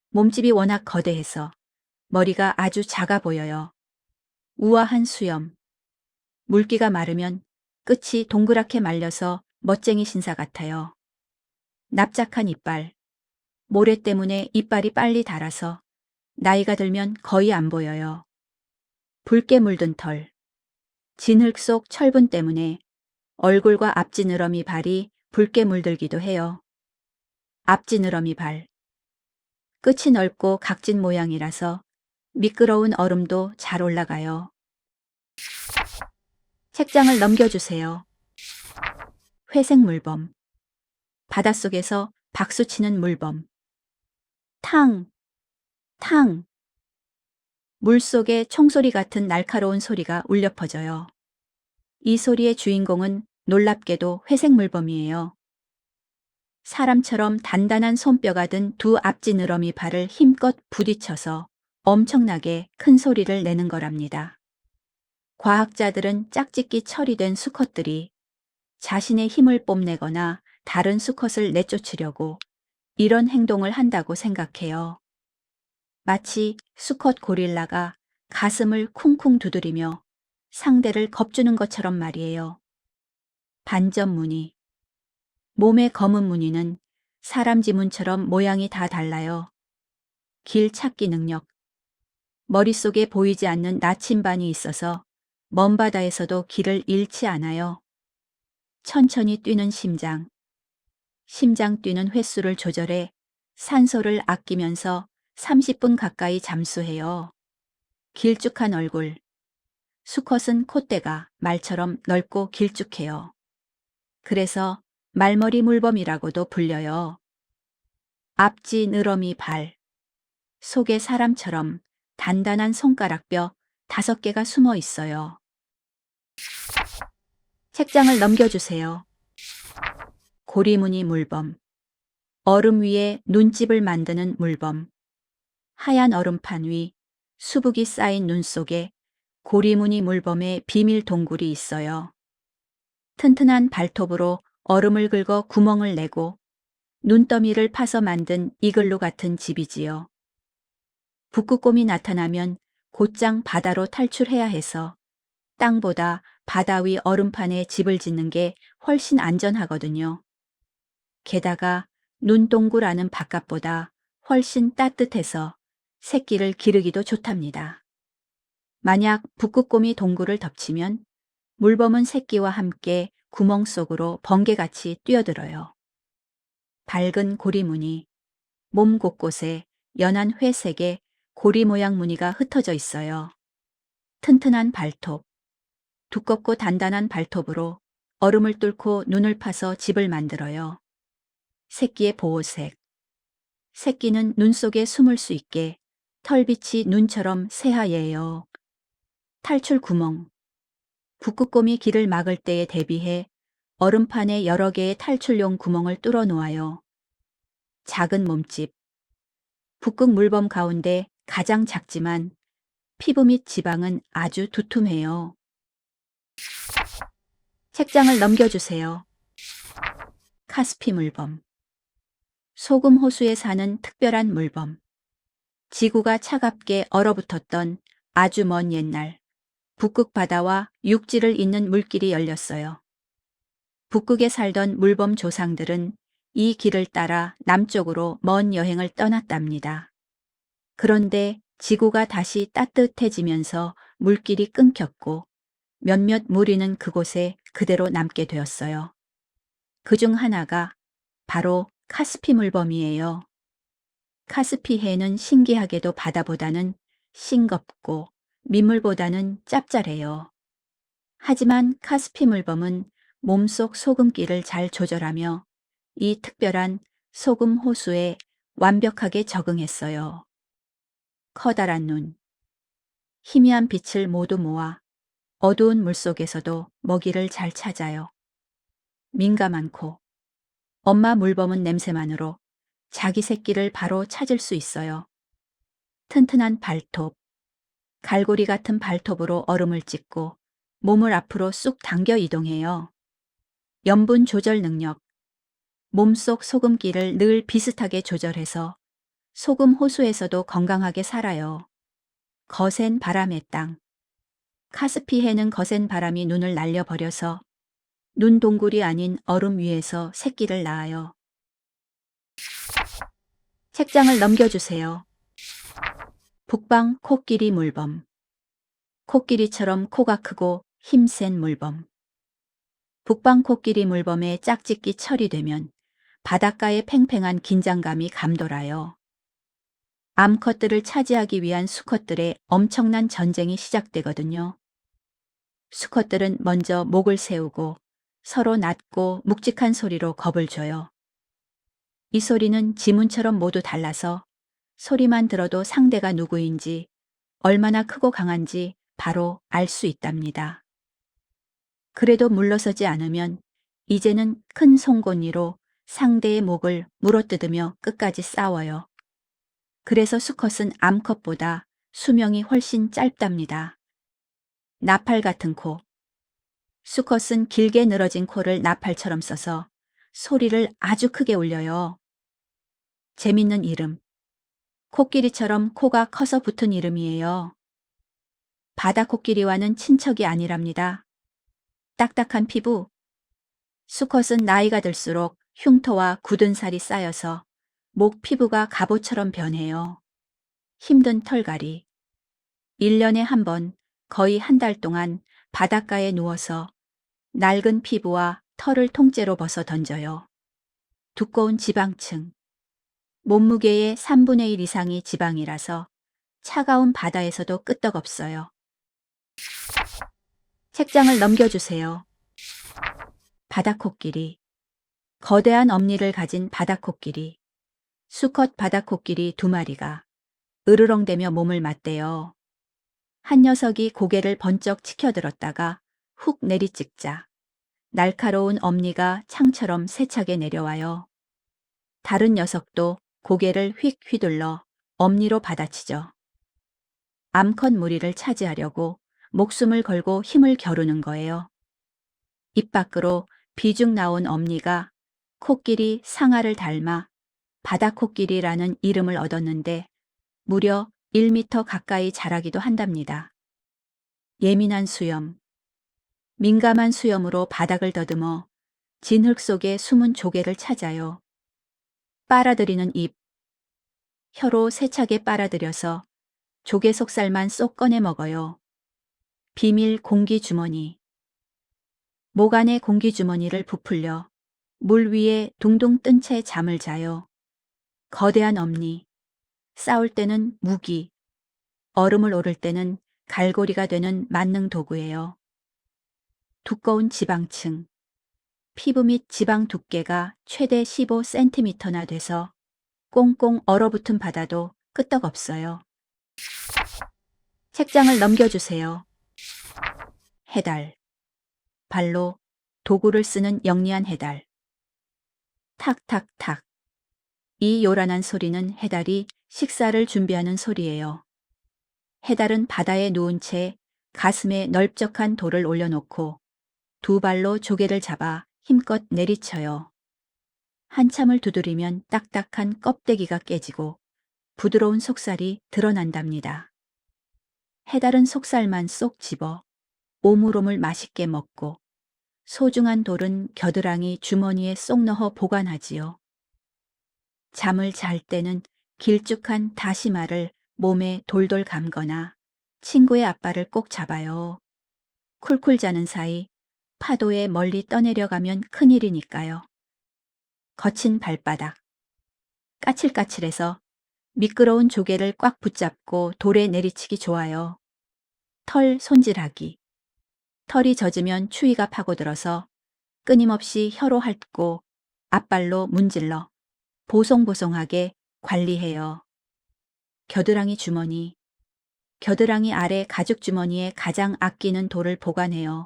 몸집이 워낙 거대해서 머리가 아주 작아 보여요. 우아한 수염. 물기가 마르면 끝이 동그랗게 말려서 멋쟁이 신사 같아요. 납작한 이빨. 모래 때문에 이빨이 빨리 닳아서 나이가 들면 거의 안 보여요. 붉게 물든 털. 진흙 속 철분 때문에 얼굴과 앞지느러미 발이 붉게 물들기도 해요. 앞지느러미 발. 끝이 넓고 각진 모양이라서 미끄러운 얼음도 잘 올라가요. 책장을 넘겨주세요. 회색 물범. 바닷속에서 박수치는 물범. 탕, 탕. 물속에 총소리 같은 날카로운 소리가 울려 퍼져요. 이 소리의 주인공은 놀랍게도 회색 물범이에요. 사람처럼 단단한 손뼈가 든 두 앞지느러미 발을 힘껏 부딪혀서 엄청나게 큰 소리를 내는 거랍니다. 과학자들은 짝짓기 처리된 수컷들이 자신의 힘을 뽐내거나 다른 수컷을 내쫓으려고 이런 행동을 한다고 생각해요. 마치 수컷 고릴라가 가슴을 쿵쿵 두드리며 상대를 겁주는 것처럼 말이에요. 반점 무늬. 몸의 검은 무늬는 사람 지문처럼 모양이 다 달라요. 길 찾기 능력. 머릿속에 보이지 않는 나침반이 있어서 먼 바다에서도 길을 잃지 않아요. 천천히 뛰는 심장. 심장 뛰는 횟수를 조절해 산소를 아끼면서 30분 가까이 잠수해요. 길쭉한 얼굴. 수컷은 콧대가 말처럼 넓고 길쭉해요. 그래서 말머리 물범이라고도 불려요. 앞지 느러미 발. 속에 사람처럼 단단한 손가락뼈 5개가 숨어 있어요. 책장을 넘겨주세요. 고리무늬 물범. 얼음 위에 눈집을 만드는 물범. 하얀 얼음판 위 수북이 쌓인 눈 속에 고리무늬 물범의 비밀 동굴이 있어요. 튼튼한 발톱으로 얼음을 긁어 구멍을 내고 눈더미를 파서 만든 이글루 같은 집이지요. 북극곰이 나타나면 곧장 바다로 탈출해야 해서 땅보다 바다 위 얼음판에 집을 짓는 게 훨씬 안전하거든요. 게다가 눈동굴 안은 바깥보다 훨씬 따뜻해서 새끼를 기르기도 좋답니다. 만약 북극곰이 동굴을 덮치면 물범은 새끼와 함께 구멍 속으로 번개같이 뛰어들어요. 밝은 고리 무늬, 몸 곳곳에 연한 회색의 고리 모양 무늬가 흩어져 있어요. 튼튼한 발톱, 두껍고 단단한 발톱으로 얼음을 뚫고 눈을 파서 집을 만들어요. 새끼의 보호색, 새끼는 눈 속에 숨을 수 있게 털빛이 눈처럼 새하얘요. 탈출 구멍, 북극곰이 길을 막을 때에 대비해 얼음판에 여러 개의 탈출용 구멍을 뚫어 놓아요. 작은 몸집, 북극 물범 가운데 가장 작지만 피부 및 지방은 아주 두툼해요. 책장을 넘겨주세요. 카스피 물범. 소금 호수에 사는 특별한 물범. 지구가 차갑게 얼어붙었던 아주 먼 옛날, 북극 바다와 육지를 잇는 물길이 열렸어요. 북극에 살던 물범 조상들은 이 길을 따라 남쪽으로 먼 여행을 떠났답니다. 그런데 지구가 다시 따뜻해지면서 물길이 끊겼고 몇몇 무리는 그곳에 그대로 남게 되었어요. 그중 하나가 바로 카스피 물범이에요. 카스피 해는 신기하게도 바다보다는 싱겁고 민물보다는 짭짤해요. 하지만 카스피 물범은 몸속 소금기를 잘 조절하며 이 특별한 소금 호수에 완벽하게 적응했어요. 커다란 눈, 희미한 빛을 모두 모아 어두운 물속에서도 먹이를 잘 찾아요. 민감한 코, 엄마 물범은 냄새만으로 자기 새끼를 바로 찾을 수 있어요. 튼튼한 발톱, 갈고리 같은 발톱으로 얼음을 찢고 몸을 앞으로 쑥 당겨 이동해요. 염분 조절 능력, 몸속 소금기를 늘 비슷하게 조절해서 소금 호수에서도 건강하게 살아요. 거센 바람의 땅. 카스피해는 거센 바람이 눈을 날려버려서 눈 동굴이 아닌 얼음 위에서 새끼를 낳아요. 책장을 넘겨주세요. 북방 코끼리 물범. 코끼리처럼 코가 크고 힘센 물범. 북방 코끼리 물범의 짝짓기 철이 되면 바닷가의 팽팽한 긴장감이 감돌아요. 암컷들을 차지하기 위한 수컷들의 엄청난 전쟁이 시작되거든요. 수컷들은 먼저 목을 세우고 서로 낮고 묵직한 소리로 겁을 줘요. 이 소리는 지문처럼 모두 달라서 소리만 들어도 상대가 누구인지 얼마나 크고 강한지 바로 알 수 있답니다. 그래도 물러서지 않으면 이제는 큰 송곳니로 상대의 목을 물어뜯으며 끝까지 싸워요. 그래서 수컷은 암컷보다 수명이 훨씬 짧답니다. 나팔 같은 코. 수컷은 길게 늘어진 코를 나팔처럼 써서 소리를 아주 크게 울려요. 재밌는 이름. 코끼리처럼 코가 커서 붙은 이름이에요. 바다 코끼리와는 친척이 아니랍니다. 딱딱한 피부. 수컷은 나이가 들수록 흉터와 굳은 살이 쌓여서 목 피부가 갑옷처럼 변해요. 힘든 털갈이. 1년에 한 번, 거의 한 달 동안 바닷가에 누워서 낡은 피부와 털을 통째로 벗어 던져요. 두꺼운 지방층. 몸무게의 3분의 1 이상이 지방이라서 차가운 바다에서도 끄떡없어요. 책장을 넘겨주세요. 바다코끼리. 거대한 엄니를 가진 바다코끼리. 수컷 바다코끼리 2마리가 으르렁대며 몸을 맞대요. 한 녀석이 고개를 번쩍 치켜들었다가 훅 내리찍자 날카로운 엄니가 창처럼 세차게 내려와요. 다른 녀석도 고개를 휙 휘둘러 엄니로 받아치죠. 암컷 무리를 차지하려고 목숨을 걸고 힘을 겨루는 거예요. 입 밖으로 비죽 나온 엄니가 코끼리 상아를 닮아 바다코끼리라는 이름을 얻었는데 무려 1m 가까이 자라기도 한답니다. 예민한 수염. 민감한 수염으로 바닥을 더듬어 진흙 속의 숨은 조개를 찾아요. 빨아들이는 입. 혀로 세차게 빨아들여서 조개 속살만 쏙 꺼내 먹어요. 비밀 공기 주머니. 목 안의 공기 주머니를 부풀려 물 위에 둥둥 뜬 채 잠을 자요. 거대한 엄니. 싸울 때는 무기. 얼음을 오를 때는 갈고리가 되는 만능 도구예요. 두꺼운 지방층. 피부 및 지방 두께가 최대 15cm나 돼서 꽁꽁 얼어붙은 바다도 끄떡없어요. 책장을 넘겨주세요. 해달. 발로 도구를 쓰는 영리한 해달. 탁탁탁. 이 요란한 소리는 해달이 식사를 준비하는 소리예요. 해달은 바다에 누운 채 가슴에 넓적한 돌을 올려놓고 2발로 조개를 잡아 힘껏 내리쳐요. 한참을 두드리면 딱딱한 껍데기가 깨지고 부드러운 속살이 드러난답니다. 해달은 속살만 쏙 집어 오물오물 맛있게 먹고 소중한 돌은 겨드랑이 주머니에 쏙 넣어 보관하지요. 잠을 잘 때는 길쭉한 다시마를 몸에 돌돌 감거나 친구의 앞발을 꼭 잡아요. 쿨쿨 자는 사이 파도에 멀리 떠내려가면 큰일이니까요. 거친 발바닥. 까칠까칠해서 미끄러운 조개를 꽉 붙잡고 돌에 내리치기 좋아요. 털 손질하기. 털이 젖으면 추위가 파고들어서 끊임없이 혀로 핥고 앞발로 문질러 보송보송하게 관리해요. 겨드랑이 주머니. 겨드랑이 아래 가죽 주머니에 가장 아끼는 돌을 보관해요.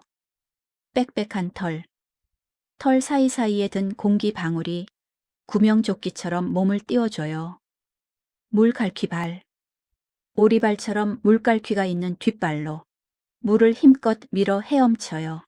빽빽한 털. 털 사이사이에 든 공기 방울이 구명조끼처럼 몸을 띄워줘요. 물갈퀴 발. 오리발처럼 물갈퀴가 있는 뒷발로 물을 힘껏 밀어 헤엄쳐요.